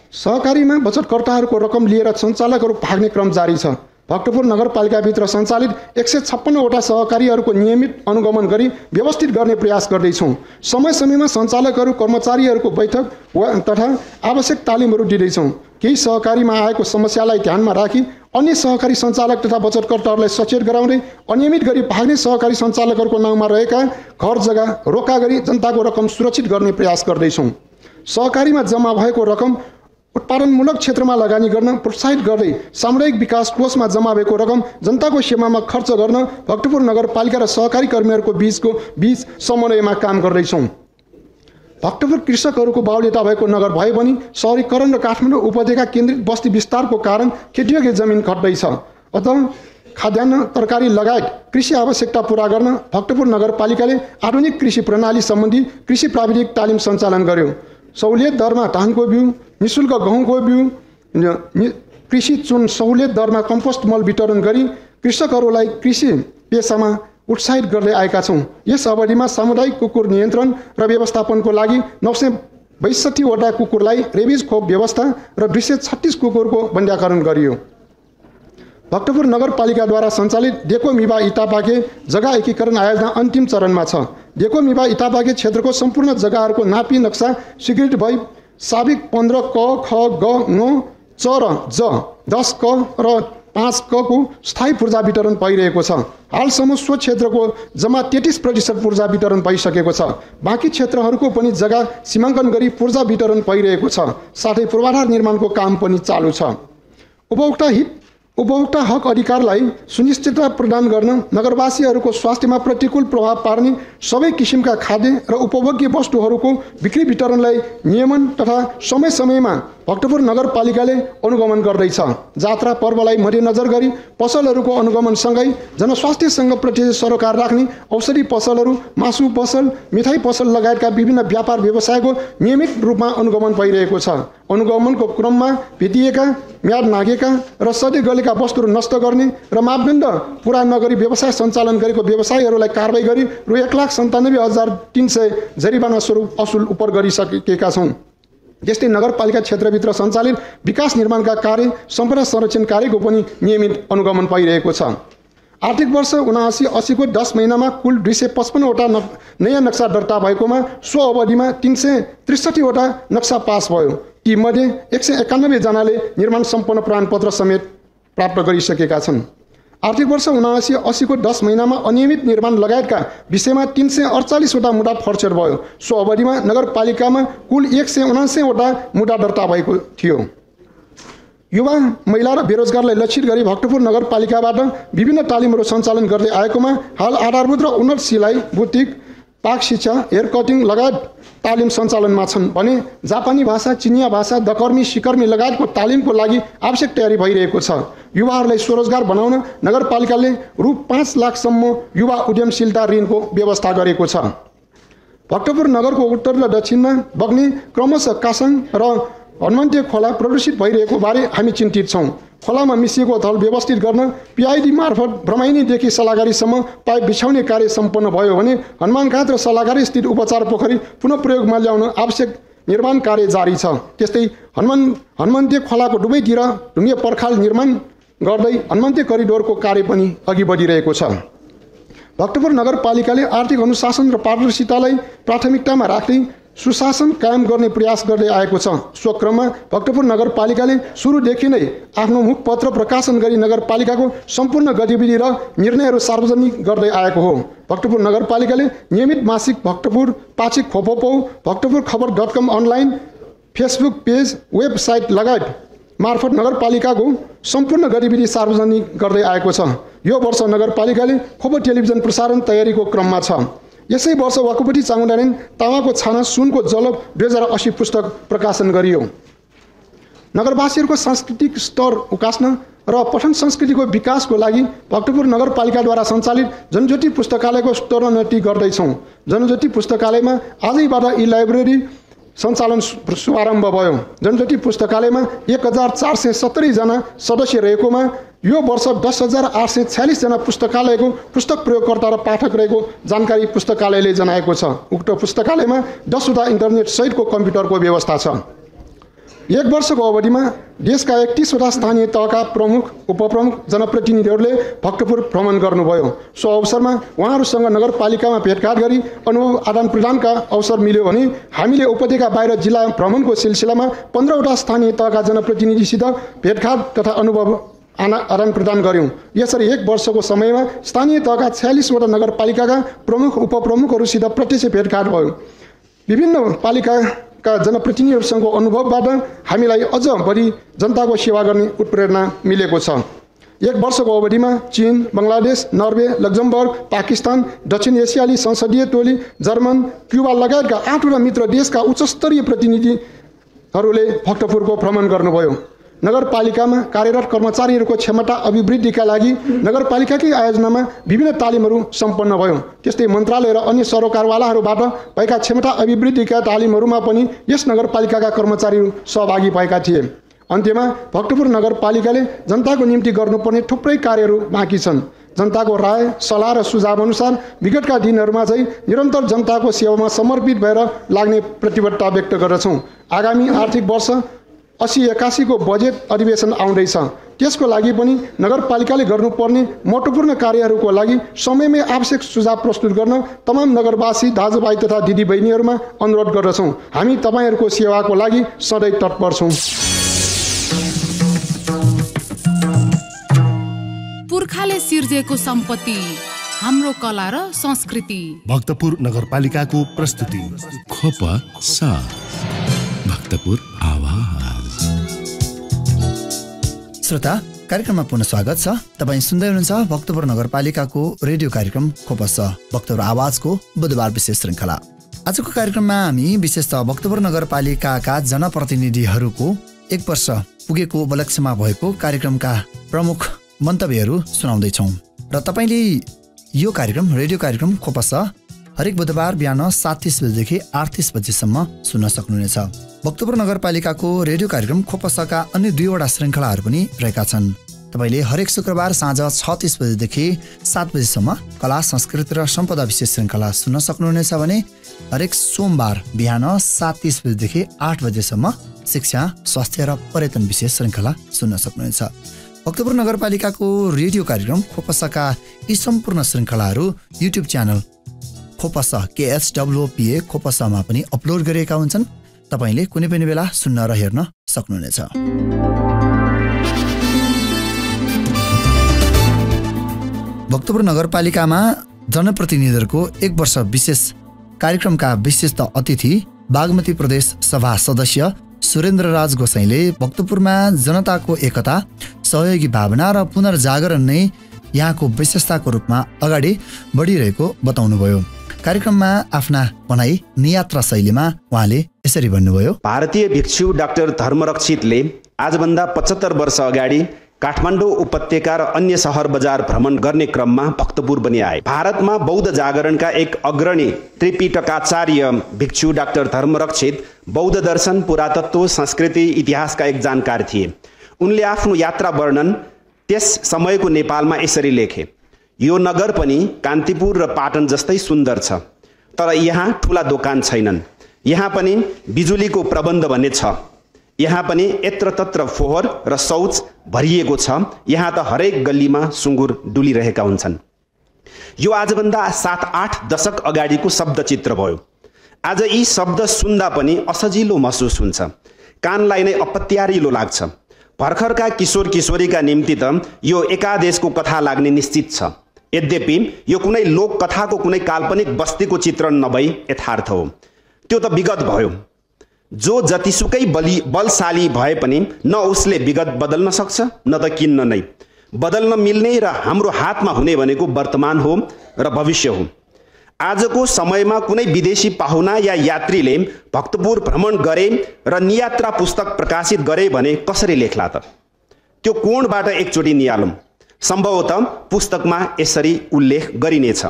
सहकारीमा बचतकर्ताहरूको रकम लिएर सञ्चालकहरू भाग्ने क्रम जारी छ। भक्तपुर नगरपालिकाभित्र सञ्चालित 156 वटा सहकारीहरूको नियमित अनुगमन गरी व्यवस्थित गर्ने प्रयास गर्दैछौँ। समय समयमा सञ्चालकहरू कर्मचारीहरूको बैठक तथा आवश्यक तालिमहरू दिँदैछौँ। केही सहकारीमा आएको समस्यालाई ध्यानमा राखी अन्य सहकारी सञ्चालक तथा बचतकर्ताहरूलाई सचेत गराउँदै अनियमित गरी भाग्ने सहकारी सञ्चालकहरूको नाउँमा रहेका घर जग्गा रोका गरी जनताको रकम सुरक्षित गर्ने प्रयास गर्दैछौँ। सहकारीमा जम्मा भएको रकम उत्पादनमूलक क्षेत्रमा लगानी गर्न प्रोत्साहित गर्दै सामुदायिक विकास कोषमा जम्मा भएको रकम जनताको सेवामा खर्च गर्न भक्तपुर नगरपालिका र सहकारी कर्मीहरूको बीच समन्वयमा काम गर्दैछौँ। भक्तपुर कृषकहरूको बाहुल्यता भएको नगर भए पनि शहरीकरण र काठमाडौँ उपत्यका केन्द्रित बस्ती विस्तारको कारण खेतीयोग्य जमिन घट्दैछ। अतः खाद्यान्न, तरकारी लगायत कृषि आवश्यकता पूरा गर्न भक्तपुर नगरपालिकाले आधुनिक कृषि प्रणाली सम्बन्धी कृषि प्राविधिक तालिम सञ्चालन गर्यो। सहुलियत दरमा धानको बिउ, निशुल्क गहुँको बिउ, कृषि चुन सहुलियत दरमा कम्पोस्ट मल वितरण गरी कृषकहरूलाई कृषि पेसामा उत्साहित गर्दै आएका छौँ। यस अवधिमा सामुदायिक कुकुर नियन्त्रण र व्यवस्थापनको लागि 962 वटा कुकुरलाई रेबिज खोप व्यवस्था र 236 कुकुरको बन्ध्याकरण गरियो। भक्तपुर नगरपालिकाद्वारा सञ्चालित डेको मिबा इटापाके जग्गा एकीकरण आयोजना अन्तिम चरणमा छ। डेको मिबा इटापाके क्षेत्रको सम्पूर्ण जग्गाहरूको नापी नक्सा स्वीकृत भई साबिक 15 क, ख, ग, ङ, च र ज, 10 क र 5 क को स्थायी पूर्जा वितरण भइरहेको छ। हालसम्म सो क्षेत्रको जम्मा 33% पूर्जा वितरण भइसकेको छ। बाँकी क्षेत्रहरूको पनि जग्गा सीमाङ्कन गरी पूर्जा वितरण भइरहेको छ। साथै पूर्वाधार निर्माणको काम पनि चालु छ। उपभोक्ता हक अधिकारलाई सुनिश्चितता प्रदान गर्न नगरवासीहरूको स्वास्थ्यमा प्रतिकूल प्रभाव पार्ने सबै किसिमका खाद्य र उपभोग्य वस्तुहरूको बिक्री वितरणलाई नियमन तथा समय समयमा भक्तपुर नगरपालिकाले अनुगमन गर्दैछ। जात्रा पर्वलाई मध्यनजर गरी पसलहरूको अनुगमनसँगै जनस्वास्थ्यसँग प्रति सरोकार राख्ने औषधि पसलहरू, मासु पसल, मिठाई पसल लगायतका विभिन्न व्यापार व्यवसायको नियमित रूपमा अनुगमन भइरहेको छ। अनुगमनको क्रममा भेटिएका, म्याद नागेका र सधैँ गलेका वस्तुहरू नष्ट गर्ने र मापदण्ड पुरा नगरी व्यवसाय सञ्चालन गरेको व्यवसायीहरूलाई कारबाही गरी रु 1,97,300 जरिवाना स्वरूप असुल उपर गरिसकेका छौँ। यस्तै नगरपालिका क्षेत्रभित्र सञ्चालित विकास निर्माणका कार्य, सम्पदा संरक्षण कार्यको पनि नियमित अनुगमन भइरहेको छ। आर्थिक वर्ष 79-80 को 10 महिनामा कुल 255 वटा नयाँ नक्सा दर्ता भएकोमा सो अवधिमा 363 वटा नक्सा पास भयो। तीमध्ये 191 जनाले निर्माण सम्पन्न प्रमाणपत्र समेत प्राप्त गरिसकेका छन्। आर्थिक वर्ष 79-80 को 10 महिनामा अनियमित निर्माण लगायतका विषयमा 348 वटा मुद्दा फर्चर भयो। सो अवधिमा नगरपालिकामा कुल 179 वटा मुद्दा दर्ता भएको थियो। युवा, महिला र बेरोजगारलाई लक्षित गरी भक्तपुर नगरपालिकाबाट विभिन्न तालिमहरू सञ्चालन गर्दै आएकोमा हाल आधारभूत र उन्नत सिलाइ, बुटिक, पाक शिक्षा, हेयर कटिङ लगायत तालिम सञ्चालनमा छन् भने जापानी भाषा, चिनिया भाषा, दकर्मी, सिकर्मी लगायतको तालिमको लागि आवश्यक तयारी भइरहेको छ। युवाहरूलाई स्वरोजगार बनाउन नगरपालिकाले रु 5 लाखसम्म युवा उद्यमशीलता ऋणको व्यवस्था गरेको छ। भक्तपुर नगरको उत्तर र दक्षिणमा बग्ने क्रमशः कासाङ र हनुमन्ते खोला प्रदूषित भइरहेको बारे हामी चिन्तित छौँ। खोलामा मिसिएको थल व्यवस्थित गर्न पिआइडी मार्फत ब्रह्मैनीदेखि सलाघारीसम्म पाइप बिछाउने कार्य सम्पन्न भयो भने हनुमानघाट र सलाघारी स्थित उपचार पोखरी पुनः प्रयोगमा ल्याउन आवश्यक निर्माण कार्य जारी छ। त्यस्तै हनुमन्ते खोलाको डुबैतिर ढुङ्गे पर्खाल निर्माण गर्दै हनुमन्ते करिडोरको कार्य पनि अघि बढिरहेको छ। भक्तपुर नगरपालिकाले आर्थिक अनुशासन र पारदर्शितालाई प्राथमिकतामा राख्दै सुशासन कायम गर्ने प्रयास गर्दै आएको छ। सो क्रममा भक्तपुर नगरपालिकाले सुरुदेखि नै आफ्नो मुखपत्र प्रकाशन गरी नगरपालिकाको सम्पूर्ण गतिविधि र निर्णयहरू सार्वजनिक गर्दै आएको हो। भक्तपुर नगरपालिकाले नियमित मासिक भक्तपुर पाक्षिक खोपोपौ, भक्तपुर खबर.com अनलाइन, फेसबुक पेज, वेबसाइट लगायत मार्फत नगरपालिकाको सम्पूर्ण गतिविधि सार्वजनिक गर्दै आएको छ। यो वर्ष नगरपालिकाले खोपो टेलिभिजन प्रसारण तयारीको क्रममा छ। यसै वर्ष वाकुपटी चामुण्डारेन तामाको छाना सुनको जलप 2080 पुस्तक प्रकाशन गरियो। नगरवासीहरूको सांस्कृतिक स्तर उकास्न र पठन संस्कृतिको विकासको लागि भक्तपुर नगरपालिकाद्वारा सञ्चालित जनज्योति पुस्तकालयको स्तरोन्नति गर्दैछौँ। जनज्योति पुस्तकालयमा आजैबाट ई लाइब्रेरी सञ्चालन शुभारम्भ भयो। जनज्योति पुस्तकालयमा 1470 जना सदस्य रहेकोमा यो वर्ष 10,846 जना पुस्तकालयको पुस्तक प्रयोगकर्ता र पाठक रहेको जानकारी पुस्तकालयले जनाएको छ। उक्त पुस्तकालयमा 10 वटा इन्टरनेट सहितको कम्प्युटरको व्यवस्था छ। एक वर्षको अवधिमा देशका 31 वटा स्थानीय तहका प्रमुख, उपप्रमुख, जनप्रतिनिधिहरूले भक्तपुर भ्रमण गर्नुभयो। सो अवसरमा उहाँहरूसँग नगरपालिकामा भेटघाट गरी अनुभव आदान प्रदानका अवसर मिल्यो भने हामीले उपत्यका बाहिर जिल्ला भ्रमणको सिलसिलामा 15 वटा स्थानीय तहका जनप्रतिनिधिसित भेटघाट तथा अनुभव आदान प्रदान गऱ्यौँ। यसरी एक वर्षको समयमा स्थानीय तहका 46 वटा नगरपालिकाका प्रमुख, उपप्रमुखहरूसित प्रत्यक्ष भेटघाट भयो। विभिन्न पालिकाका जनप्रतिनिधिहरूसँगको अनुभवबाट हामीलाई अझ बढी जनताको सेवा गर्ने उत्प्रेरणा मिलेको छ। एक वर्षको अवधिमा चीन, बङ्गलादेश, नर्वे, लक्जमबर्ग, पाकिस्तान, दक्षिण एसियाली संसदीय टोली, जर्मन, क्युबा लगायतका 8 वटा मित्र देशका उच्चस्तरीय प्रतिनिधिहरूले भक्तपुरको भ्रमण गर्नुभयो। नगरपालिकामा कार्यरत कर्मचारीहरूको क्षमता अभिवृद्धिका लागि नगरपालिकाकै आयोजनामा विभिन्न तालिमहरू सम्पन्न भयो। त्यस्तै मन्त्रालय र अन्य सरोकारवालाहरूबाट भएका क्षमता अभिवृद्धिका तालिमहरूमा पनि यस नगरपालिकाका कर्मचारीहरू सहभागी भएका थिए। अन्त्यमा भक्तपुर नगरपालिकाले जनताको निम्ति गर्नुपर्ने थुप्रै कार्यहरू बाँकी छन्। जनताको राय, सल्लाह र सुझाव अनुसार विगतका दिनहरूमा चाहिँ निरन्तर जनताको सेवामा समर्पित भएर लाग्ने प्रतिबद्धता व्यक्त गर्दछौँ। आगामी आर्थिक वर्ष 80-81 को बजेट अधिवेशन आउँदैछ। त्यसको लागि पनि नगरपालिकाले गर्नुपर्ने महत्त्वपूर्ण कार्यहरूको लागि समयमै आवश्यक सुझाव प्रस्तुत गर्न तमाम नगरवासी दाजुभाइ तथा दिदीबहिनीहरूमा अनुरोध गर्दछौँ। हामी तपाईँहरूको सेवाको लागि सधैँ तत्पर छौँ। पुर्खाले सिर्जेको सम्पत्ति, हाम्रो कला र संस्कृति। भक्तपुर नगरपालिकाको प्रस्तुति। खोप साथ, भक्तपुर आवाज। श्रोता, कार्यक्रममा पुनः स्वागत छ। तपाईँ सुन्दै हुनुहुन्छ भक्तपुर नगरपालिकाको रेडियो कार्यक्रम खोपस भक्तपुर आवाजको बुधबार विशेष श्रृङ्खला। आजको कार्यक्रममा हामी विशेषतः भक्तपुर नगरपालिकाका जनप्रतिनिधिहरूको 1 वर्ष पुगेको उपलक्ष्यमा भएको कार्यक्रमका प्रमुख मन्तव्यहरू सुनाउँदैछौँ र तपाईँले यो कार्यक्रम, रेडियो कार्यक्रम खोपस हरेक बुधबार बिहान 7:30 बजेदेखि 8:30 बजेसम्म सुन्न सक्नुहुनेछ। भक्तपुर नगरपालिकाको रेडियो कार्यक्रम खोपसका अन्य 2 वटा श्रृङ्खलाहरू पनि रहेका छन्। तपाईँले हरेक शुक्रबार साँझ 6:30 बजेदेखि 7 बजेसम्म कला, संस्कृति र सम्पदा विशेष श्रृङ्खला सुन्न सक्नुहुनेछ भने हरेक सोमबार बिहान 7:30 बजेदेखि 8 बजेसम्म शिक्षा, स्वास्थ्य र पर्यटन विशेष श्रृङ्खला सुन्न सक्नुहुनेछ। भक्तपुर नगरपालिकाको रेडियो कार्यक्रम खोपसका यी सम्पूर्ण श्रृङ्खलाहरू युट्युब च्यानल खोपस KSWPA खोपसमा पनि अपलोड गरिएका हुन्छन्। तपाईँले कुनै पनि बेला सुन्न र हेर्न सक्नुहुनेछ। भक्तपुर नगरपालिकामा जनप्रतिनिधिहरूको 1 वर्ष विशेष कार्यक्रमका विशिष्ट अतिथि बागमती प्रदेश सभा सदस्य सुरेन्द्र राज गोसाईले भक्तपुरमा जनताको एकता, सहयोगी भावना र पुनर्जागरण नै यहाँको विशेषताको रूपमा अगाडि बढिरहेको बताउनुभयो। कार्यक्रममा आफ्ना भनाई नियात्रा शैलीमा उहाँले यसरी भन्नुभयो। भारतीय भिक्षु डाक्टर धर्मरक्षितले आजभन्दा 75 वर्ष अगाडि काठमाडौँ उपत्यका र अन्य सहर बजार भ्रमण गर्ने क्रममा भक्तपुर पनि आए। भारतमा बौद्ध जागरणका एक अग्रणी त्रिपिटकाचार्य भिक्षु डाक्टर धर्मरक्षित बौद्ध दर्शन, पुरातत्व, संस्कृति, इतिहासका एक जानकार थिए। उनले आफ्नो यात्रा वर्णन त्यस समयको नेपालमा यसरी लेखे। यो नगर पनि कान्तिपुर र पाटन जस्तै सुन्दर छ, तर यहाँ ठुला दोकान छैनन्। यहाँ पनि बिजुलीको प्रबन्ध भने छ। यहाँ पनि यत्रतत्र फोहोर र शौच भरिएको छ। यहाँ त हरेक गल्लीमा सुँगुर डुलिरहेका हुन्छन्। यो आजभन्दा 7-8 दशक अगाडिको शब्दचित्र भयो। आज यी शब्द सुन्दा पनि असजिलो महसुस हुन्छ, कानलाई नै अपत्यारिलो लाग्छ। भर्खरका किशोर किशोरीका निम्ति त यो एकादेशको कथा लाग्ने निश्चित छ। यद्यपि यो कुनै लोक कथाको कुनै काल्पनिक बस्तीको चित्रण नभई यथार्थ हो। त्यो त विगत भयो। जो जतिसुकै बलशाली भए पनि न उसले विगत बदल्न सक्छ न त किन्न नै। बदल्न मिल्ने र हाम्रो हातमा हुने भनेको वर्तमान हो र भविष्य हो। आजको समयमा कुनै विदेशी पाहुना या यात्रीले भक्तपुर भ्रमण गरे र नियात्रा पुस्तक प्रकाशित गरे भने कसरी लेख्ला त? त्यो कोणबाट एकचोटि निहालौँ। सम्भवतः पुस्तकमा यसरी उल्लेख गरिनेछ।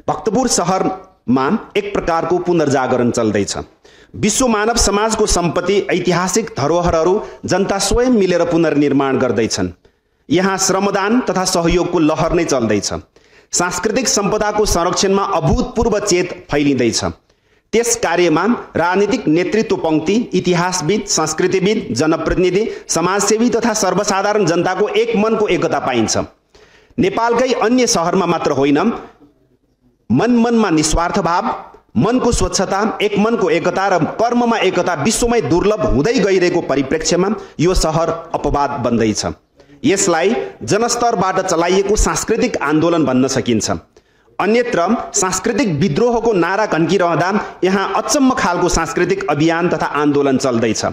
भक्तपुर सहरमा एक प्रकारको पुनर्जागरण चल्दैछ। विश्व मानव समाजको सम्पत्ति, ऐतिहासिक धरोहरहरू जनता स्वयं मिलेर पुनर्निर्माण गर्दैछन्। यहाँ श्रमदान तथा सहयोगको लहर नै चल्दैछ। सांस्कृतिक सम्पदाको संरक्षणमा अभूतपूर्व चेत फैलिँदैछ। त्यस कार्यमा राजनीतिक नेतृत्व पंक्ति, इतिहासविद, संस्कृतिविद, जनप्रतिनिधि, समाजसेवी तथा सर्वसाधारण जनताको एक मनको एकता पाइन्छ। नेपालकै अन्य सहरमा मात्र होइन, मनमा निस्वार्थ भाव, मनको स्वच्छता, एक मनको एकता र कर्ममा एकता विश्वमै दुर्लभ हुँदै गइरहेको परिप्रेक्ष्यमा यो सहर अपवाद बन्दैछ। यसलाई जनस्तरबाट चलाइएको सांस्कृतिक आन्दोलन भन्न सकिन्छ। अन्यत्र सांस्कृतिक विद्रोहको नारा घन्किरहँदा यहाँ अचम्म खालको सांस्कृतिक अभियान तथा आन्दोलन चल्दैछ।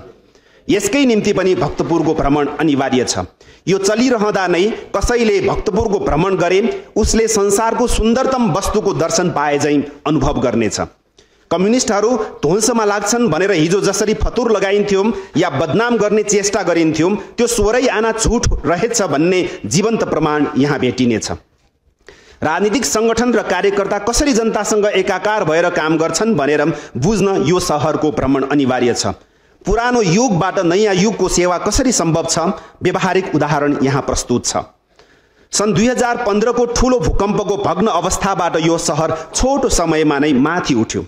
यसकै निम्ति पनि भक्तपुरको भ्रमण अनिवार्य छ। यो चलिरहँदा नै कसैले भक्तपुरको भ्रमण गरे उसले संसारको सुन्दरतम वस्तुको दर्शन पाए झैं अनुभव गर्नेछ। कम्युनिस्टहरू ध्वंसमा लाग्छन् भनेर हिजो जसरी फतुर लगाइन्थ्यो या बदनाम गर्ने चेष्टा गरिन्थ्यो, त्यो स्वरै आना झुट रहेछ भन्ने जीवन्त प्रमाण यहाँ भेटिनेछ। राजनीतिक संगठन र कार्यकर्ता कसरी जनतासँग एकाकार भएर काम गर्छन् भनेर बुझ्न यो सहरको भ्रमण अनिवार्य छ। पुरानो युगबाट नयाँ युगको सेवा कसरी सम्भव छ, व्यावहारिक उदाहरण यहाँ प्रस्तुत छ। सन् 2015 को ठूलो भूकम्पको भग्न अवस्थाबाट यो सहर छोटो समयमा नै माथि उठ्यो।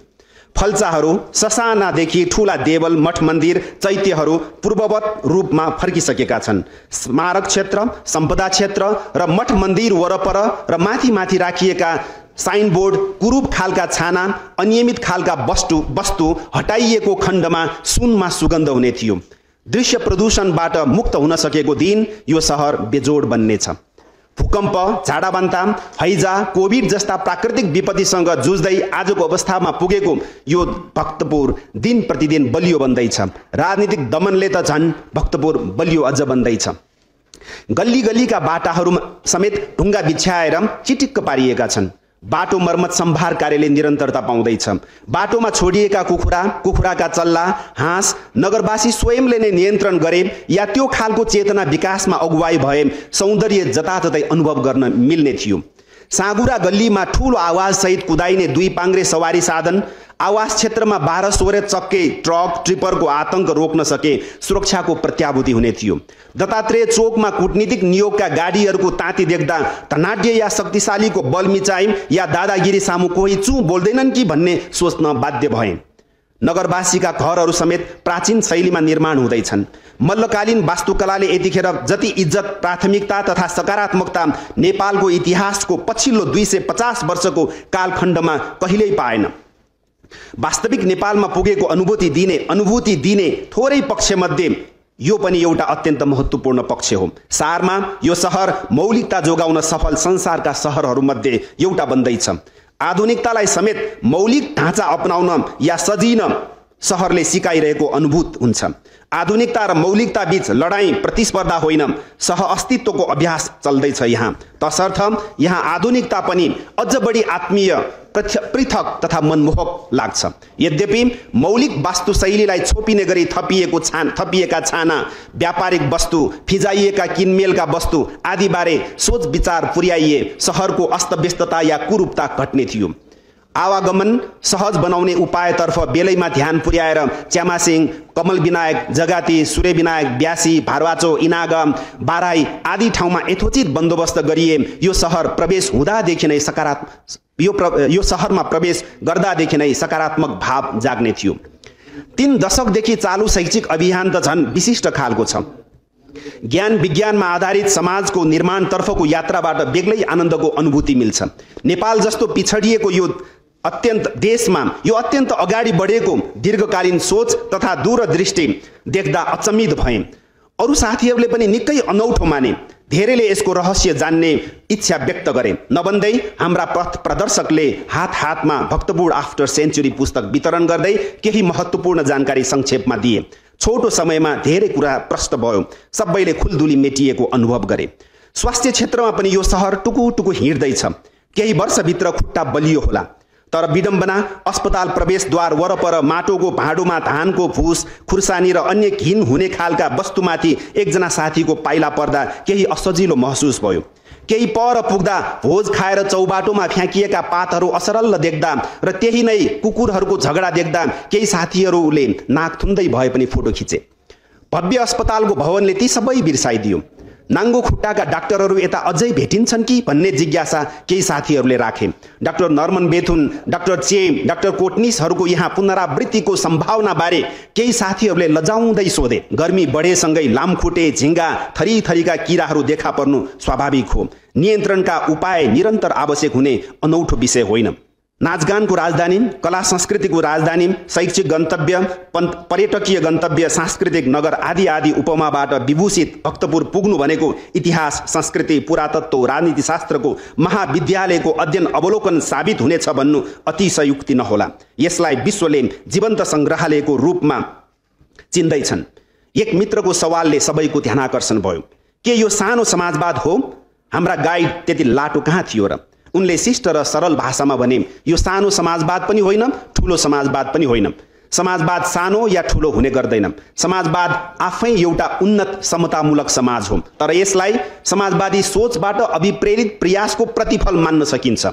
फल्चाहरू, ससानादेखि ठूला देवल, मठ मन्दिर, चैत्यहरू पूर्ववत रूपमा फर्किसकेका छन्। स्मारक क्षेत्र, सम्पदा क्षेत्र र मठ मन्दिर वरपर र माथि माथि राखिएका साइनबोर्ड, कुरूप खालका छाना, अनियमित खालका वस्तु हटाइएको खण्डमा सुनमा सुगन्ध हुने थियो। दृश्य प्रदूषणबाट मुक्त हुन सकेको दिन यो सहर बेजोड बन्नेछ। भूकम्प, झाडाबान्ता, हैजा, कोभिड जस्ता प्राकृतिक विपत्तिसँग जुझ्दै आजको अवस्थामा पुगेको यो भक्तपुर दिन प्रतिदिन बलियो बन्दैछ। राजनीतिक दमनले त झन् भक्तपुर बलियो अझ बन्दैछ। गल्ली गल्लीका बाटाहरूमा समेत ढुङ्गा बिछ्याएर चिटिक्क पारिएका छन्। बाटो मर्मत सम्भार कार्यले निरन्तरता पाउँदैछ। बाटोमा छोडिएका कुखुराका चल्ला, हाँस नगरवासी स्वयंले नै नियन्त्रण गरे या त्यो खालको चेतना विकासमा अगुवाई भए सौन्दर्य जताततै अनुभव गर्न मिल्ने थियो। साँगुरा गल्लीमा ठूलो आवाज सहित कुदाइने 2 पाङ्ग्रे सवारी साधन, आवास क्षेत्रमा 12-16 चक्के ट्रक ट्रिपरको आतंक रोक्न सके सुरक्षाको प्रत्याभूति हुने थियो। दत्तात्रेय चोकमा कूटनीतिक नियोगका गाडीहरूको ताती देख्दा धनाढ्य या शक्तिशालीको बल मिचाइ या दादागिरी सामु कोही चुँ बोल्दैनन् कि भन्ने सोच्न बाध्य भए। नगरवासीका घरहरू समेत प्राचीन शैलीमा निर्माण हुँदैछन्। मल्लकालीन वास्तुकलाले यतिखेर जति इज्जत, प्राथमिकता तथा सकारात्मकता नेपालको इतिहासको पछिल्लो 250 वर्षको कालखण्डमा कहिल्यै पाएन। वास्तविक नेपालमा पुगेको अनुभूति दिने थोरै पक्षमध्ये यो पनि एउटा अत्यन्त महत्त्वपूर्ण पक्ष हो। सारमा यो सहर मौलिकता जोगाउन सफल संसारका सहरहरूमध्ये एउटा बन्दैछ। आधुनिकतालाई समेत मौलिक ढाँचा अपनाउन या सजिन सहरले सिकाइरहेको अनुभूत हुन्छ। आधुनिकता र मौलिकता बीच लडाईँ प्रतिस्पर्धा होइन, सहअस्तित्वको अभ्यास चल्दैछ यहाँ। तसर्थ यहाँ आधुनिकता पनि अझ बढी आत्मीय, पृथक तथा मनमोहक लाग्छ। यद्यपि मौलिक वास्तुशैलीलाई छोपिने गरी थपिएका छाना, व्यापारिक वस्तु, फिजाइएका किनमेलका वस्तु आदिबारे सोच विचार पुर्याइए सहरको अस्तव्यस्तता या कुरूपता घट्ने थियो। आवागमन सहज बनाउने उपायतर्फ बेलैमा ध्यान पुर्याएर च्यामासिङ, कमल विनायक, जगाती, सूर्य विनायक, ब्यासी, भारवाचो, इनागम, बाराई आदि ठाउँमा यथोचित बन्दोबस्त गरिए यो सहर प्रवेश हुँदादेखि नै यो सहरमा प्रवेश गर्दादेखि नै सकारात्मक भाव जाग्ने थियो। 3 दशकदेखि चालु शैक्षिक अभियान त झन् विशिष्ट खालको छ। ज्ञान विज्ञानमा आधारित समाजको निर्माणतर्फको यात्राबाट बेग्लै आनन्दको अनुभूति मिल्छ। नेपाल जस्तो पिछडिएको यो अत्यन्त अगाडि बढेको दीर्घकालीन सोच तथा दूरदृष्टि देख्दा अचम्मित भए। अरू साथीहरूले पनि निकै अनौठो माने। धेरैले यसको रहस्य जान्ने इच्छा व्यक्त गरे। नभन्दै हाम्रा पथ प्रदर्शकले हातमा भक्तपुर आफ्टर सेन्चुरी पुस्तक वितरण गर्दै केही महत्त्वपूर्ण जानकारी संक्षेपमा दिए। छोटो समयमा धेरै कुरा प्रष्ट भयो। सबैले खुलदुली मेटिएको अनुभव गरे। स्वास्थ्य क्षेत्रमा पनि यो सहर टुकुटुकु हिँड्दैछ। केही वर्षभित्र खुट्टा बलियो होला। तर विडम्बना, अस्पताल प्रवेशद्वार वरपर माटोको भाँडोमा धानको फुस, खुर्सानी र अन्य घिन हुने खालका वस्तुमाथि एकजना साथीको पाइला पर्दा केही असजिलो महसुस भयो। केही पर पुग्दा भोज खाएर चौबाटोमा फ्याँकिएका पातहरू असरल्ल देख्दा र त्यही नै कुकुरहरूको झगडा देख्दा केही साथीहरूले नाक थुन्दै भए पनि फोटो खिचे। भव्य अस्पतालको भवनले ती सबै बिर्साइदियो। नाङ्गो खुट्टाका डाक्टरहरू यता अझै भेटिन्छन् कि भन्ने जिज्ञासा केही साथीहरूले राखे। डाक्टर नर्मन बेथुन, डाक्टर चेम, डाक्टर कोटनिसहरूको यहाँ पुनरावृत्तिको सम्भावनाबारे केही साथीहरूले लजाउँदै सोधे। गर्मी बढेसँगै लामखुट्टे, झिङ्गा, थरीथरीका किराहरू देखा पर्नु स्वाभाविक हो। नियन्त्रणका उपाय निरन्तर आवश्यक हुने अनौठो विषय होइन। नाचगानको राजधानी, कला संस्कृतिको राजधानी, शैक्षिक गन्तव्य, पर्यटकीय गन्तव्य, सांस्कृतिक नगर आदि आदि उपमाबाट विभूषित भक्तपुर पुग्नु भनेको इतिहास, संस्कृति, पुरातत्व, राजनीतिशास्त्रको महाविद्यालयको अध्ययन अवलोकन साबित हुनेछ भन्नु अतिशयोक्ति नहोला। यसलाई विश्वले जीवन्त सङ्ग्रहालयको रूपमा चिन्दैछन्। एक मित्रको सवालले सबैको ध्यानाकर्षण भयो। के यो सानो समाजवाद हो? हाम्रा गाइड त्यति लाटो कहाँ थियो र? उनले शिष्ट र सरल भाषामा भने, यो सानो समाजवाद पनि होइन, ठुलो समाजवाद पनि होइन। समाजवाद सानो या ठुलो हुने गर्दैन। समाजवाद आफै एउटा उन्नत समतामूलक समाज हो। तर यसलाई समाजवादी सोचबाट अभिप्रेरित प्रयासको प्रतिफल मान्न सकिन्छ।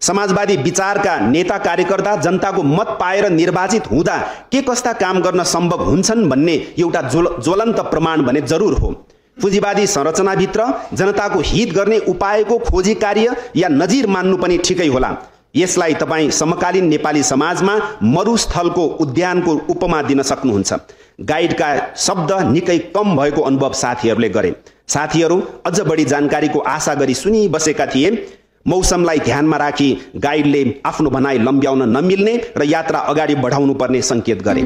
समाजवादी विचारका नेता कार्यकर्ता जनताको मत पाएर निर्वाचित हुँदा के कस्ता काम गर्न सम्भव हुन्छन् भन्ने एउटा ज्वलन्त प्रमाण भने जरुर हो। पुँजीवादी संरचनाभित्र जनताको हित गर्ने उपायको खोजी कार्य या नजिर मान्नु पनि ठिकै होला। यसलाई तपाईँ समकालीन नेपाली समाजमा मरुस्थलको उद्यानको उपमा दिन सक्नुहुन्छ। गाइडका शब्द निकै कम भएको अनुभव साथीहरूले गरे। साथीहरू अझ बढी जानकारीको आशा गरी सुनिबसेका थिए। मौसमलाई ध्यानमा राखी गाइडले आफ्नो भनाइ लम्ब्याउन नमिल्ने र यात्रा अगाडि बढाउनु पर्ने सङ्केत गरे।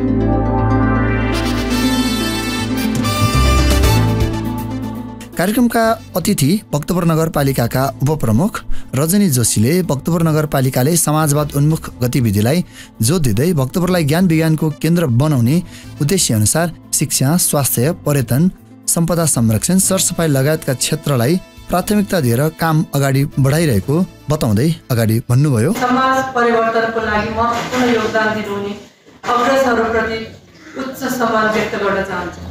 कार्यक्रमका अतिथि भक्तपुर नगरपालिकाका उपप्रमुख रजनी जोशीले भक्तपुर नगरपालिकाले समाजवाद उन्मुख गतिविधिलाई जोड दिँदै भक्तपुरलाई ज्ञान विज्ञानको केन्द्र बनाउने उद्देश्य अनुसार शिक्षा, स्वास्थ्य, पर्यटन, सम्पदा संरक्षण, सरसफाई लगायतका क्षेत्रलाई प्राथमिकता दिएर काम अगाडि बढाइरहेको बताउँदै अगाडि भन्नुभयो। समाज परिवर्तनको लागि महत्त्वपूर्ण योगदान दिनुहुने अग्रजहरूप्रति उच्च सम्मान व्यक्त गर्न चाहन्छु।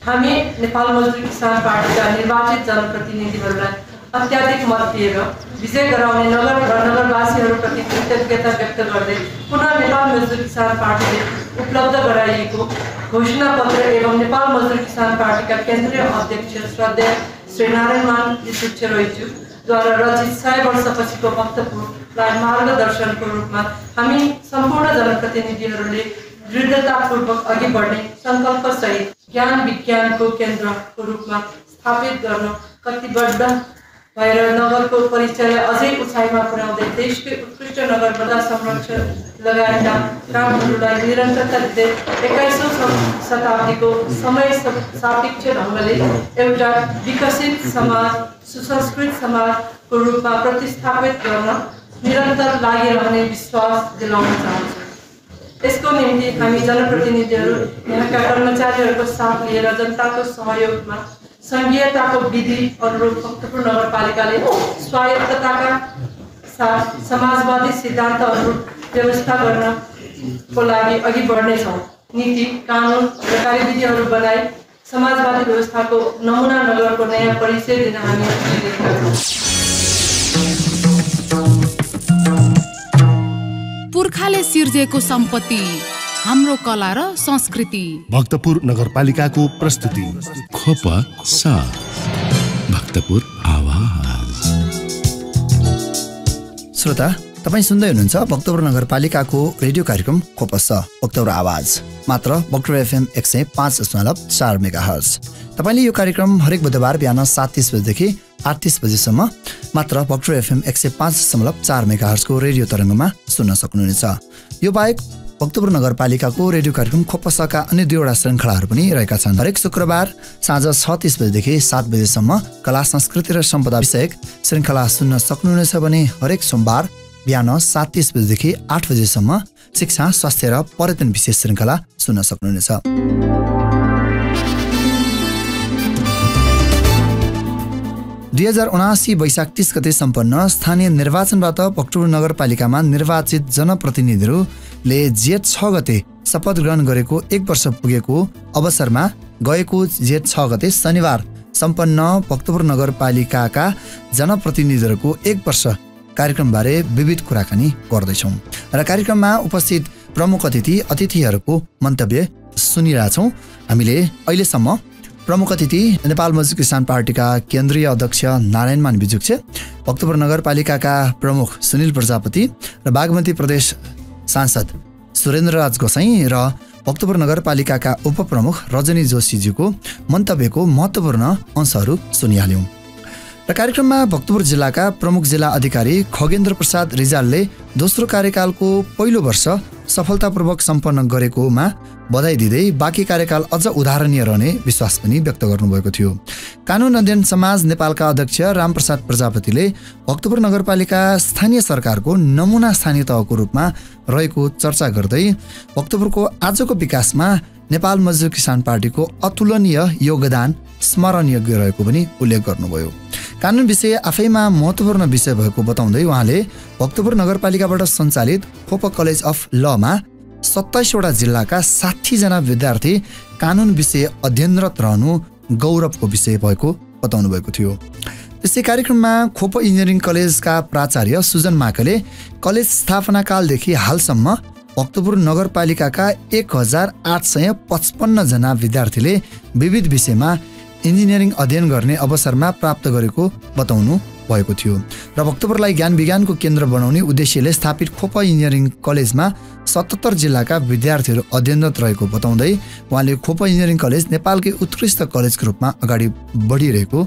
हामी नेपाल मजदुर किसान पार्टीका निर्वाचित जनप्रतिनिधिहरूलाई अत्याधिक मत दिएर विजय गराउने नगर र नगरवासीहरूप्रति कृतज्ञता व्यक्त गर्दै पुनः नेपाल मजदुर किसान पार्टीले उपलब्ध गराइएको घोषणापत्र एवं नेपाल मजदुर किसान पार्टीका केन्द्रीय अध्यक्ष श्रद्धेय श्री नारायण रोइचुद्वारा रचित 100 वर्षपछिको भक्तपुरलाई मार्गदर्शनको रूपमा हामी सम्पूर्ण जनप्रतिनिधिहरूले दृढतापूर्वक अघि बढ्ने सङ्कल्पसहित ज्ञान विज्ञानको केन्द्रको रूपमा स्थापित गर्न कटिबद्ध भएर नगरको परिचयलाई अझै उचाइमा पुर्याउँदै देशकै उत्कृष्ट नगर बजार संरक्षण लगायतका कामहरूलाई निरन्तरता दिँदै 21औं शताब्दीको समय सापेक्ष ढङ्गले एउटा विकसित समाज, सुसंस्कृत समाजको रूपमा प्रतिस्थापित गर्न निरन्तर लागिरहने विश्वास दिलाउन चाहन्छु। यसको निम्ति हामी जनप्रतिनिधिहरू यहाँका कर्मचारीहरूको साथ लिएर जनताको सहयोगमा सङ्घीयताको विधि अनुरूप भक्तपुर नगरपालिकाले स्वायत्तताका साथ समाजवादी सिद्धान्त अनुरूप व्यवस्था गर्नको लागि अघि बढ्नेछौँ। नीति, कानुन र कार्यविधिहरू बनाई समाजवादी व्यवस्थाको नमुना नगरको नयाँ परिचय दिन हामी लिएका छौँ। पुर्खाले सिर्जेको सम्पत्ति हाम्रो कला र संस्कृति। भक्तपुर नगरपालिकाको प्रस्तुति खोप साथ भक्तपुर आवाज। श्रोता, तपाईँ सुन्दै हुनुहुन्छ भक्तपुर नगरपालिकाको रेडियो कार्यक्रम खोप भक्तपुर आवाज, मात्र भक्तपुर FM 105.4 मेगाहर्ज। तपाईँले यो कार्यक्रम हरेक बुधबार बिहान 7:30 बजेदेखि 8:30 बजेसम्म मात्र भक्तपुर FM 105.4 मेगाहर्जको रेडियो तरङ्गमा सुन्न सक्नुहुनेछ। यो बाहेक भक्तपुर नगरपालिकाको रेडियो कार्यक्रम खोपसका अन्य 2वटा श्रृङ्खलाहरू पनि रहेका छन्। हरेक शुक्रबार साँझ 6:30 बजेदेखि 7 बजेसम्म कला संस्कृति र सम्पदा विषयक श्रृङ्खला सुन्न सक्नुहुनेछ भने हरेक सोमबार बिहान 7:30 बजेदेखि 8 बजेसम्म शिक्षा, स्वास्थ्य र पर्यटन विशेष श्रृङ्खला सुन्न सक्नुहुनेछ। 2079 वैशाख 30 गते सम्पन्न स्थानीय निर्वाचनबाट भक्तपुर नगरपालिकामा निर्वाचित जनप्रतिनिधिहरूले जेठ 6 गते शपथ ग्रहण गरेको 1 वर्ष पुगेको अवसरमा गएको जेठ 6 गते शनिबार सम्पन्न भक्तपुर नगरपालिकाका जनप्रतिनिधिहरूको 1 वर्ष कार्यक्रमबारे विविध कुराकानी गर्दैछौँ र कार्यक्रममा उपस्थित प्रमुख अतिथिहरूको मन्तव्य सुनिरहेछौँ। हामीले अहिलेसम्म प्रमुख अतिथि नेपाल मजदुर किसान पार्टीका केन्द्रीय अध्यक्ष नारायण बिजुक्छे, भक्तपुर नगरपालिकाका प्रमुख सुनिल प्रजापति र बागमती प्रदेश सांसद सुरेन्द्रराज गोसाई र भक्तपुर नगरपालिकाका उपप्रमुख रजनी जोशीजीको मन्तव्यको महत्त्वपूर्ण अंशहरू सुनिहाल्यौँ। र कार्यक्रममा भक्तपुर जिल्लाका प्रमुख जिल्ला अधिकारी खगेन्द्र प्रसाद रिजालले दोस्रो कार्यकालको पहिलो वर्ष सफलतापूर्वक सम्पन्न गरेकोमा बधाई दिँदै बाँकी कार्यकाल अझ उदाहरणीय रहने विश्वास पनि व्यक्त गर्नुभएको थियो। कानुन अध्ययन समाज नेपालका अध्यक्ष रामप्रसाद प्रजापतिले भक्तपुर नगरपालिका स्थानीय सरकारको नमुना स्थानीय तहको रूपमा रहेको चर्चा गर्दै भक्तपुरको आजको विकासमा नेपाल मजदुर किसान पार्टीको अतुलनीय योगदान स्मरणीय रहेको पनि उल्लेख गर्नुभयो। कानुन विषय आफैमा महत्त्वपूर्ण विषय भएको बताउँदै उहाँले भक्तपुर नगरपालिकाबाट सञ्चालित खोप कलेज अफ लमा 27वटा जिल्लाका 60 जना विद्यार्थी कानुन विषय अध्ययनरत रहनु गौरवको विषय भएको बताउनु भएको थियो। त्यसै कार्यक्रममा खोप इन्जिनियरिङ कलेजका प्राचार्य सुजन माकले कलेज स्थापना कालदेखि हालसम्म भक्तपुर नगरपालिकाका 1855 जना विद्यार्थीले विविध विषयमा इन्जिनियरिङ अध्ययन गर्ने अवसरमा प्राप्त गरेको बताउनु भएको थियो र भक्तपुरलाई ज्ञान विज्ञानको केन्द्र बनाउने उद्देश्यले स्थापित खोप इन्जिनियरिङ कलेजमा 77 जिल्लाका विद्यार्थीहरू अध्ययनरत रहेको बताउँदै उहाँले खोप इन्जिनियरिङ कलेज नेपालकै उत्कृष्ट कलेजको रूपमा अगाडि बढिरहेको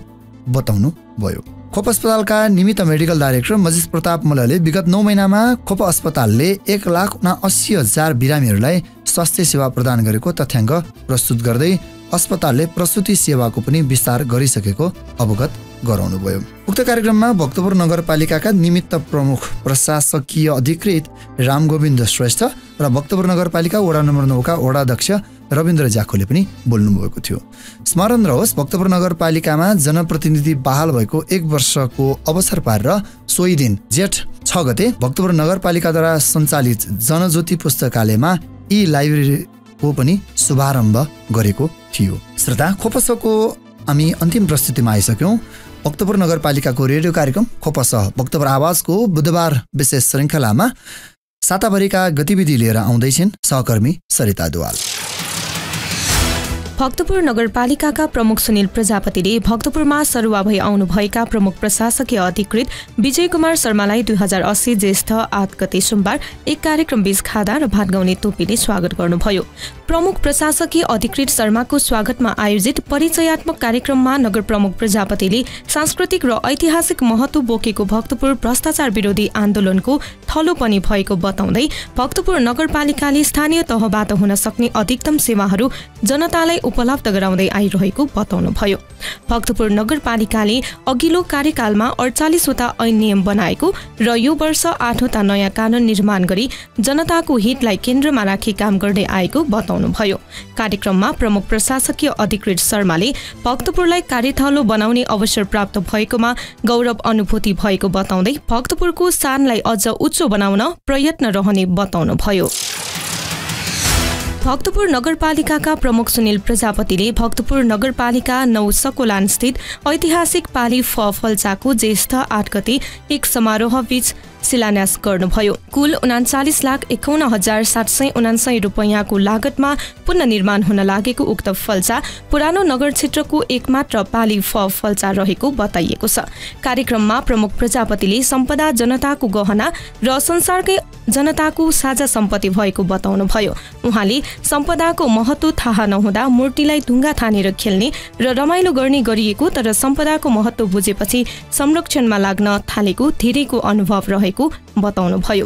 बताउनु भयो। खोप अस्पतालका निमित्त मेडिकल डाइरेक्टर मजिद प्रताप मल्लले विगत 9 महिनामा खोप अस्पतालले 1,79,000 बिरामीहरूलाई स्वास्थ्य सेवा प्रदान गरेको तथ्याङ्क प्रस्तुत गर्दै अस्पतालले प्रसुति सेवाको पनि विस्तार गरिसकेको अवगत गराउनुभयो। उक्त कार्यक्रममा भक्तपुर नगरपालिकाका निमित्त प्रमुख प्रशासकीय अधिकृत रामगोविन्द श्रेष्ठ र भक्तपुर नगरपालिका वडा नम्बर 9 का वडाध्यक्ष रविन्द्र जाखोले पनि बोल्नुभएको थियो। स्मरण रहोस्, भक्तपुर नगरपालिकामा जनप्रतिनिधि बहाल भएको 1 वर्षको अवसर पारेर सोही दिन जेठ 6 गते भक्तपुर नगरपालिकाद्वारा सञ्चालित जनज्योति पुस्तकालयमा ई लाइब्रेरीको पनि शुभारम्भ गरेको थियो। श्रोता, खोपसको हामी अन्तिम प्रस्तुतिमा आइसक्यौँ। भक्तपुर नगरपालिकाको रेडियो कार्यक्रम खोपस भक्तपुर आवाजको बुधबार विशेष श्रृङ्खलामा साताभरिका गतिविधि लिएर आउँदैछन् सहकर्मी सरिता दुवाल। भक्तपुर नगरपालिकाका प्रमुख सुनिल प्रजापतिले भक्तपुरमा सरुवा भई आउनुभएका प्रमुख प्रशासकीय अधिकृत विजय कुमार शर्मालाई 2080 ज्येष्ठ 8 गते सोमबार एक कार्यक्रम बीच खादा र भात गाउने टोपीले स्वागत गर्नुभयो। प्रमुख प्रशासकीय अधिकृत शर्माको स्वागतमा आयोजित परिचयात्मक कार्यक्रममा नगर प्रमुख प्रजापतिले सांस्कृतिक र ऐतिहासिक महत्त्व बोकेको भक्तपुर भ्रष्टाचार विरोधी आन्दोलनको थलो पनि भएको बताउँदै भक्तपुर नगरपालिकाले स्थानीय तहबाट हुन सक्ने अधिकतम सेवाहरू जनतालाई उपलब्ध गराउँदै आइरहेको बताउनुभयो। भक्तपुर नगरपालिकाले अघिल्लो कार्यकालमा 48 वटा ऐन नियम बनाएको र यो वर्ष 8 वटा नयाँ कानून निर्माण गरी जनताको हितलाई केन्द्रमा राखी काम गर्दै आएको बताउनुभयो। कार्यक्रममा प्रमुख प्रशासकीय अधिकृत शर्माले भक्तपुरलाई कार्यथलो बनाउने अवसर प्राप्त भएकोमा गौरव अनुभूति भएको बताउँदै भक्तपुरको शानलाई अझ उच्च बनाउन प्रयत्न रहने बताउनुभयो। भक्तपुर नगरपालिकाका प्रमुख सुनिल प्रजापतिले भक्तपुर नगरपालिका 9 सकोलान स्थित ऐतिहासिक पाली फल्चाको ज्येष्ठ 8 गते एक समारोहबीच शिलान्यास गर्नुभयो। कुल 39,51,779 रुपैयाँको लागतमा पुनर्निर्माण हुन लागेको उक्त फल्चा पुरानो नगर क्षेत्रको एकमात्र पाली फल्चा रहेको बताइएको छ। कार्यक्रममा प्रमुख प्रजापतिले सम्पदा जनताको गहना र संसारकै जनताको साझा सम्पत्ति भएको बताउनुभयो। उहाँले सम्पदाको महत्त्व थाहा नहुँदा मूर्तिलाई ढुङ्गा थानेर खेल्ने र रमाइलो गर्ने गरिएको तर सम्पदाको महत्त्व बुझेपछि संरक्षणमा लाग्न थालेको धेरैको अनुभव रहेको बताउनुभयो।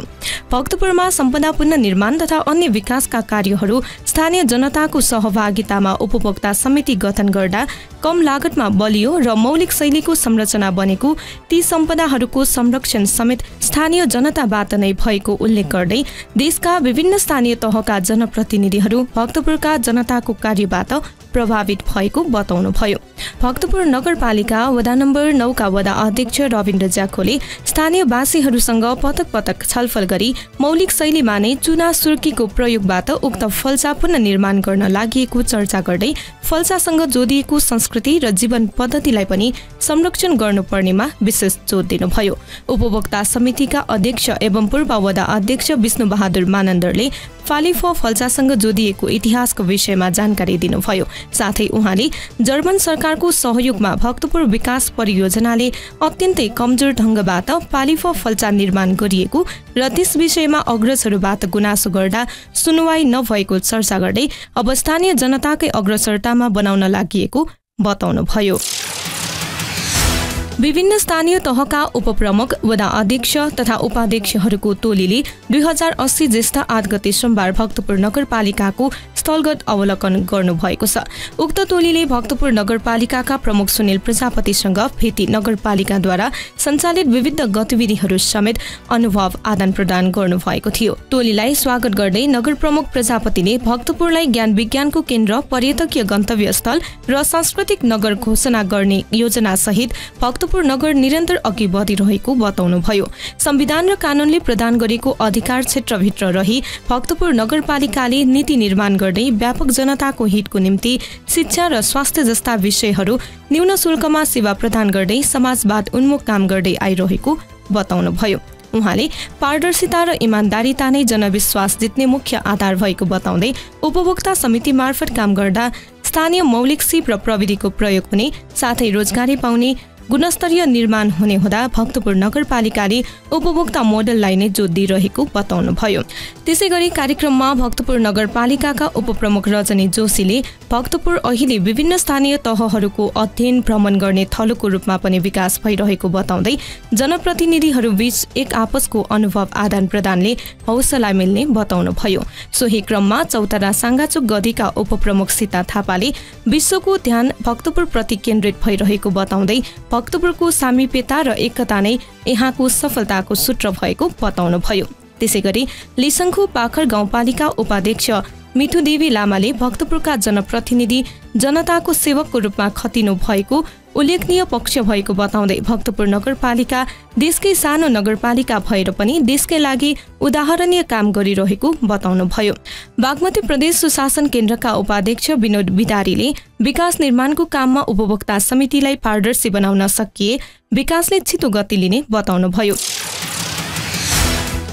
भक्तपुरमा सम्पदा पुनर्निर्माण तथा अन्य विकासका कार्यहरू स्थानीय जनताको सहभागितामा उपभोक्ता समिति गठन गर्दा कम लागतमा बलियो र मौलिक शैलीको संरचना बनेको ती सम्पदाहरूको संरक्षण समेत स्थानीय जनताबाट नै भएको उल्लेख गर्दै देशका विभिन्न स्थानीय तहका जनप्रतिनिधिहरू भक्तपुरका जनताको कार्यबाट प्रभावित भएको बताउनुभयो। भक्तपुर नगरपालिका वडा नम्बर 9 का वडा अध्यक्ष रविन्द्र ज्याखोले स्थानीयवासीहरूसँग पटक पटक छलफल गरी मौलिक शैलीमा नै चुना सुर्कीको प्रयोगबाट उक्त फल्चा पुनर्निर्माण गर्न लागि चर्चा गर्दै फल्चासँग जोडिएको संस्कृति र जीवन पद्धतिलाई पनि संरक्षण गर्नुपर्नेमा विशेष जोड दिनुभयो। उपभोक्ता समितिका अध्यक्ष एवं पूर्व वडा अध्यक्ष विष्णु बहादुर मानन्दरले फालिफ फल्चासँग जोडिएको इतिहासको विषयमा जानकारी दिनुभयो। साथै उहाँले जर्मन सरकारको सहयोगमा भक्तपुर विकास परियोजनाले अत्यन्तै कमजोर ढंगबाट पालिफ फल्चा निर्माण गरिएको र त्यस विषयमा अग्रजहरूबाट गुनासो गर्दा सुनवाई नभएको चर्चा गर्दै अब स्थानीय जनताकै अग्रसरतामा बनाउन लागि बताउनुभयो। विभिन्न स्थानीय तहका उपप्रमुख वडा अध्यक्ष तथा उपाध्यक्षहरूको टोलीले 2080 ज्येष्ठ 8 गते सोमबार भक्तपुर नगरपालिकाको स्थलगत अवलोकन गर्नुभएको छ। उक्त टोलीले भक्तपुर नगरपालिकाका प्रमुख सुनिल प्रजापतिसँग भेटी नगरपालिकाद्वारा सञ्चालित विविध गतिविधिहरू समेत अनुभव आदान प्रदान गर्नुभएको थियो। टोलीलाई स्वागत गर्दै नगर प्रमुख प्रजापतिले भक्तपुरलाई ज्ञान विज्ञानको केन्द्र, पर्यटकीय गन्तव्य स्थल र सांस्कृतिक नगर घोषणा गर्ने योजना सहित भक्तपुर नगर निरन्तर अघि बढिरहेको बताउनुभयो। संविधान र कानूनले प्रदान गरेको अधिकार क्षेत्रभित्र रही भक्तपुर नगरपालिकाले नीति निर्माण गर्दै व्यापक जनताको हितको निम्ति शिक्षा र स्वास्थ्य जस्ता विषयहरू न्यून शुल्कमा सेवा प्रदान गर्दै समाजवाद उन्मुख काम गर्दै आइरहेको बताउनुभयो। उहाँले पारदर्शिता र इमानदारीता नै जनविश्वास जित्ने मुख्य आधार भएको बताउँदै उपभोक्ता समिति मार्फत काम गर्दा स्थानीय मौलिक सिप र प्रविधिको प्रयोग हुने साथै रोजगारी पाउने गुणस्तरीय निर्माण हुने हुँदा भक्तपुर नगरपालिकाले उपभोक्ता मोडललाई नै जोड दिइरहेको बताउनुभयो। त्यसैगरी कार्यक्रममा भक्तपुर नगरपालिकाका उपप्रमुख रजनी जोशीले भक्तपुर अहिले विभिन्न स्थानीय तहहरूको अध्ययन भ्रमण गर्ने थलोको रूपमा पनि विकास भइरहेको बताउँदै जनप्रतिनिधिहरू बीच एक आपसको अनुभव आदान प्रदानले हौसला मिल्ने बताउनुभयो। सोही क्रममा चौतारा साङ्गाचोक गढीका उपप्रमुख सीता थापाले विश्वको ध्यान भक्तपुर प्रति केन्द्रित भइरहेको बताउँदै भक्तपुरको सामीप्यता र एकता नै यहाँको सफलताको सूत्र भएको बताउनुभयो। त्यसैगरी लिसङ्खु पाखर गाउँपालिका उपाध्यक्ष मिठु देवी लामाले भक्तपुरका जनप्रतिनिधि जनताको सेवकको रूपमा खटिनु भएको उल्लेखनीय पक्ष भएको बताउँदै भक्तपुर नगरपालिका देशकै सानो नगरपालिका भएर पनि देशकै लागि उदाहरणीय काम गरिरहेको बताउनुभयो। बागमती प्रदेश सुशासन केन्द्रका उपाध्यक्ष विनोद बिदारीले विकास निर्माणको काममा उपभोक्ता समितिलाई पारदर्शी बनाउन सकिए विकासले छिटो गति लिने बताउनुभयो।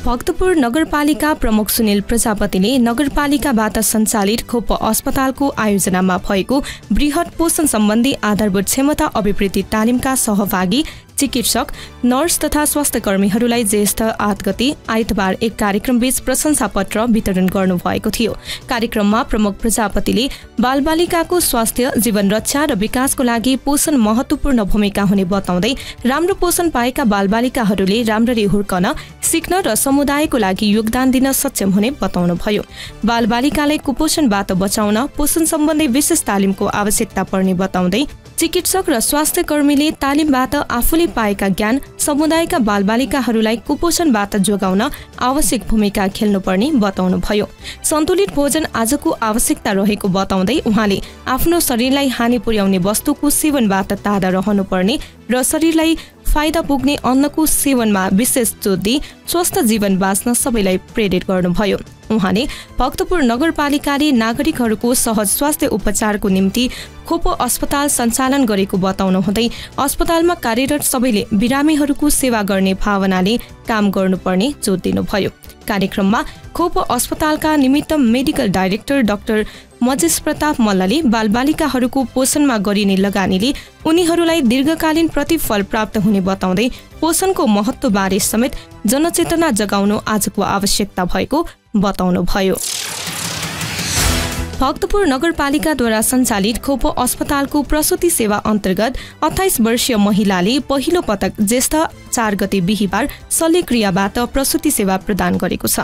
भक्तपुर नगरपालिका प्रमुख सुनिल प्रजापतिले नगरपालिकाबाट सञ्चालित खोप अस्पतालको आयोजनामा भएको बृहत पोषण सम्बन्धी आधारभूत क्षमता अभिवृद्धि तालिमका सहभागी चिकित्सक, नर्स तथा स्वास्थ्य कर्मीहरूलाई ज्येष्ठ 8 गते आइतबार एक कार्यक्रमबीच प्रशंसा पत्र वितरण गर्नुभएको थियो। कार्यक्रममा प्रमुख प्रजापतिले बालबालिकाको स्वास्थ्य, जीवन रक्षा र विकासको लागि पोषण महत्त्वपूर्ण भूमिका हुने बताउँदै राम्रो पोषण पाएका बालबालिकाहरूले राम्ररी हुर्कन, सिक्न र समुदायको लागि योगदान दिन सक्षम हुने बताउनुभयो। बालबालिकालाई कुपोषणबाट बचाउन पोषण सम्बन्धी विशेष तालिमको आवश्यकता पर्ने बताउँदै चिकित्सक र स्वास्थ्य कर्मीले तालिमबाट आफूले पाएका ज्ञान समुदायका बालबालिकाहरूलाई कुपोषणबाट जोगाउन आवश्यक भूमिका खेल्नुपर्ने बताउनुभयो। सन्तुलित भोजन आजको आवश्यकता रहेको बताउँदै उहाँले आफ्नो शरीरलाई हानि पुर्याउने वस्तुको सेवनबाट टाढा रहनुपर्ने र शरीरलाई फाइदा पुग्ने अन्नको सेवनमा विशेष जोड दिई स्वस्थ जीवन बाँच्न सबैलाई प्रेरित गर्नुभयो। उहाँले भक्तपुर नगरपालिकाले नागरिकहरूको सहज स्वास्थ्य उपचारको निम्ति खोपो अस्पताल सञ्चालन गरेको बताउनुहुँदै अस्पतालमा कार्यरत सबैले बिरामीहरूको सेवा गर्ने भावनाले काम गर्नुपर्ने जोड दिनुभयो। कार्यक्रममा खोपो अस्पतालका निमित्त मेडिकल डाइरेक्टर डाक्टर मजेश प्रताप मल्लले बालबालिकाहरूको पोषणमा गरिने लगानीले उनीहरूलाई दीर्घकालीन प्रतिफल प्राप्त हुने बताउँदै पोषणको महत्त्वबारे समेत जनचेतना जगाउनु आजको आवश्यकता भएको बताउनुभयो। भक्तपुर नगरपालिकाद्वारा सञ्चालित खोपो अस्पतालको प्रसुति सेवा अन्तर्गत 28 वर्षीय महिलाले पहिलो पटक ज्येष्ठ 4 गते बिहीबार शल्यक्रियाबाट प्रसुति सेवा प्रदान गरेको छ।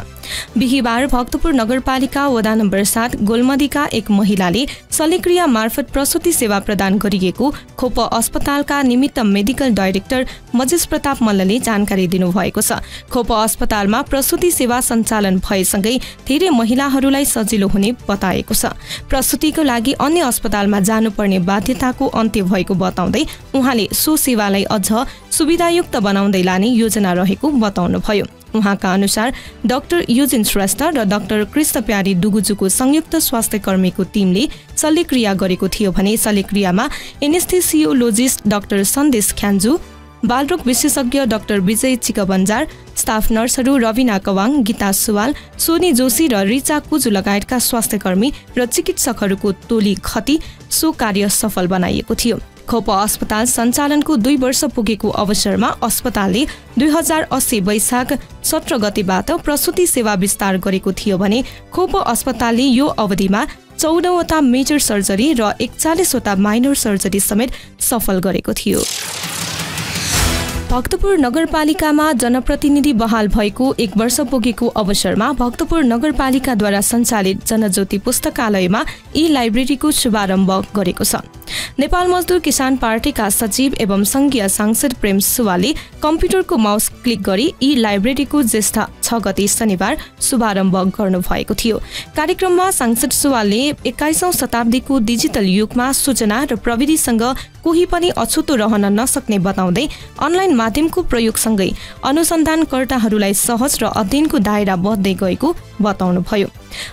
बिहीबार भक्तपुर नगरपालिका वडा नम्बर 7 गोलमदीका एक महिलाले शल्यक्रिया मार्फत प्रसुति सेवा प्रदान गरिएको खोपो अस्पतालका निमित्त मेडिकल डाइरेक्टर मजेश प्रताप मल्लले जानकारी दिनुभएको छ। खोपो अस्पतालमा प्रसुति सेवा सञ्चालन भएसँगै धेरै महिलाहरूलाई सजिलो हुने बताएको छ। प्रसुतिको लागि अन्य अस्पतालमा जानुपर्ने बाध्यताको अन्त्य भएको बताउँदै उहाँले सो सेवालाई अझ सुविधायुक्त बनाउँदै लाने योजना रहेको बताउनुभयो। उहाँका अनुसार डाक्टर युजिन श्रेष्ठ र डाक्टर कृष्ण प्यारी डुगुजुको संयुक्त स्वास्थ्य कर्मीको टिमले शल्यक्रिया गरेको थियो भने शल्यक्रियामा एनेस्थेसियोलोजिस्ट डाक्टर सन्देश ख्यान्जु, बालरोग विशेषज्ञ डाक्टर विजय चिकबन्जार, स्टाफ नर्सहरू रविना कवाङ, गीता सुवाल, सोनी जोशी र रिचा कुजु लगायतका स्वास्थ्य कर्मी र चिकित्सकहरूको टोली खती सो कार्य सफल बनाइएको थियो। खोपो अस्पताल सञ्चालनको 2 वर्ष पुगेको अवसरमा अस्पतालले 2080 वैशाख 17 गतेबाट प्रसुति सेवा विस्तार गरेको थियो भने खोपो अस्पतालले यो अवधिमा 14 वटा मेजर सर्जरी र 41 वटा माइनर सर्जरी समेत सफल गरेको थियो। भक्तपुर नगरपालिकामा जनप्रतिनिधि बहाल भएको 1 वर्ष पुगेको अवसरमा भक्तपुर नगरपालिकाद्वारा सञ्चालित जनज्योति पुस्तकालयमा ई लाइब्रेरीको शुभारम्भ गरेको छ। नेपाल मजदुर किसान पार्टीका सचिव एवं संघीय सांसद प्रेम सुवालले कम्प्युटरको माउस क्लिक गरी ई लाइब्रेरीको ज्येष्ठ 6 गते शनिबार शुभारम्भ गर्नुभएको थियो। कार्यक्रममा सांसद सुवालले 21औं शताब्दीको डिजिटल युगमा सूचना र प्रविधिसँग कोही पनि अछुतो रहन नसक्ने बताउँदै अनलाइन माध्यमको प्रयोगसँगै अनुसन्धानकर्ताहरूलाई सहज र अध्ययनको दायरा बढ्दै गएको बताउनुभयो।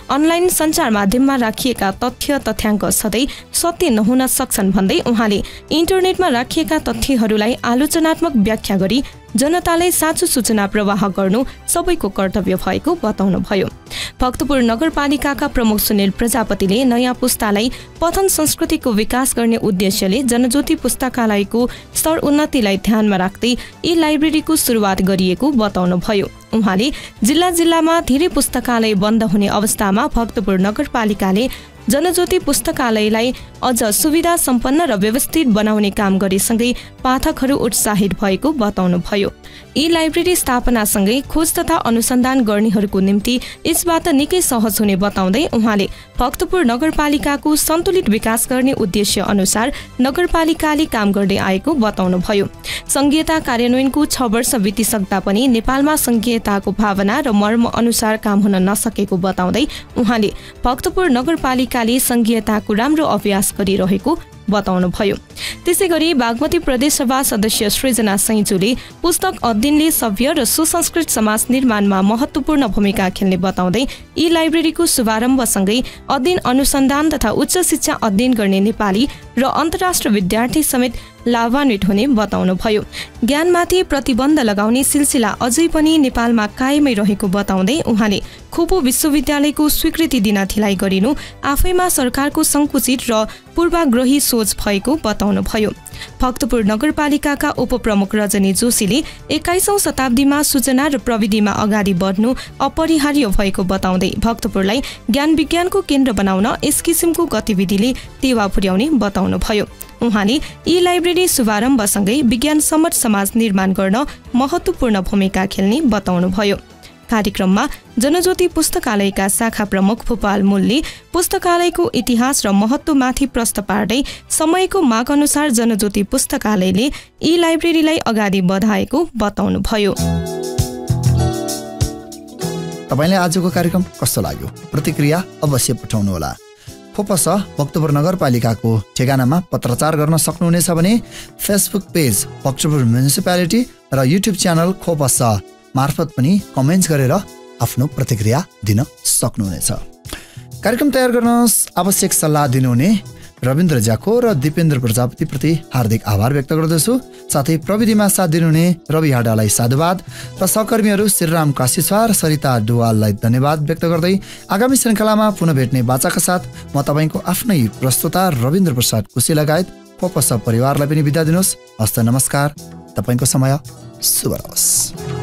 अनलाइन सञ्चार माध्यममा राखिएका तथ्याङ्क सधैँ सत्य नहुन सक्छन् भन्दै उहाँले इन्टरनेटमा राखिएका तथ्यहरूलाई आलोचनात्मक व्याख्या गरी जनतालाई साँचो सूचना प्रवाह गर्नु सबैको कर्तव्य भएको बताउनुभयो। भक्तपुर नगरपालिकाका प्रमुख सुनिल प्रजापतिले नयाँ पुस्तालाई पठन संस्कृतिको विकास गर्ने उद्देश्यले जनज्योति पुस्तकालयको स्तर उन्नतिलाई ध्यानमा राख्दै यी लाइब्रेरीको सुरुवात गरिएको बताउनुभयो। उहाँले जिल्लामा धेरै पुस्तकालय बन्द हुने अवस्थामा भक्तपुर नगरपालिकाले जनज्योति पुस्तकालयलाई अझ सुविधा सम्पन्न र व्यवस्थित बनाउने काम गरेसँगै पाठकहरू उत्साहित भएको बताउनुभयो। यी लाइब्रेरी स्थापनासँगै खोज तथा अनुसन्धान गर्नेहरूको निम्ति यसबाट निकै सहज हुने बताउँदै उहाँले भक्तपुर नगरपालिकाको सन्तुलित विकास गर्ने उद्देश्य अनुसार नगरपालिकाले काम गर्दै आएको बताउनुभयो। संघीयता कार्यान्वयनको 6 वर्ष बितिसक्दा पनि नेपालमा संघीयताको भावना र मर्म अनुसार काम हुन नसकेको बताउँदै उहाँले भक्तपुर नगरपालिकाले संघीयताको राम्रो अभ्यास गरिरहेको बताउनुभयो। त्यसैगरी बागमती प्रदेशसभा सदस्य सृजना सैजुले पुस्तक अध्ययनले सभ्य र सुसंस्कृत समाज निर्माणमा महत्त्वपूर्ण भूमिका खेल्ने बताउँदै यी लाइब्रेरीको शुभारम्भसँगै अध्ययन अनुसन्धान तथा उच्च शिक्षा अध्ययन गर्ने नेपाली र अन्तर्राष्ट्रिय विद्यार्थी समेत लाभान्वित हुने बताउनुभयो। ज्ञानमाथि प्रतिबन्ध लगाउने सिलसिला अझै पनि नेपालमा कायमै रहेको बताउँदै उहाँले खोपो विश्वविद्यालयको स्वीकृति दिन ढिलाइ गरिनु आफैमा सरकारको संकुचित र पूर्वाग्रही सोच भएको बताउनुभयो। भक्तपुर नगरपालिकाका उपप्रमुख रजनी जोशीले 21औं शताब्दीमा सूचना र प्रविधिमा अगाडि बढ्नु अपरिहार्य भएको बताउँदै भक्तपुरलाई ज्ञान विज्ञानको केन्द्र बनाउन यस किसिमको गतिविधिले टेवा पुर्याउने बताउनुभयो। उहाँले ई लाइब्रेरी शुभारम्भसँगै विज्ञान सम्मत समाज निर्माण गर्न महत्त्वपूर्ण भूमिका खेल्ने बताउनुभयो। कार्यक्रममा जनज्योति पुस्तकालयका शाखा प्रमुख भूपाल मूलले पुस्तकालयको इतिहास र महत्त्वमाथि प्रश्न पार्दै समयको माग अनुसार जनज्योति पुस्तकालयले ई लाइब्रेरीलाई अगाडि बढाएको बताउनुभयो। तपाईले आजको कार्यक्रम कस्तो लाग्यो? प्रतिक्रिया अवश्य पठाउनुहोला। खोपस भक्तपुर नगरपालिकाको ठेगानामा पत्रचार गर्न सक्नुहुनेछ भने फेसबुक पेज भक्तपुर म्युनिसिपालिटी र युट्युब च्यानल खोपस मार्फत पनि कमेन्ट्स गरेर आफ्नो प्रतिक्रिया दिन सक्नुहुनेछ। कार्यक्रम तयार गर्न आवश्यक सल्लाह दिनुहुने रविन्द्र ज्याको र दिपेन्द्र प्रजापतिप्रति हार्दिक आभार व्यक्त गर्दछु। साथै प्रविधिमा साथ दिनुहुने रवि हाडालाई साधुवाद र सहकर्मीहरू श्रीराम काशीस्वार सरिता डुवाललाई धन्यवाद व्यक्त गर्दै आगामी श्रृङ्खलामा पुनः भेट्ने बाचाका साथ म तपाईँको आफ्नै प्रस्तुता रविन्द्र प्रसाद कुशी लगायत खोपस परिवारलाई पनि बिदा दिनुहोस्। हस्त नमस्कार। तपाईँको समय शुभ रहोस्।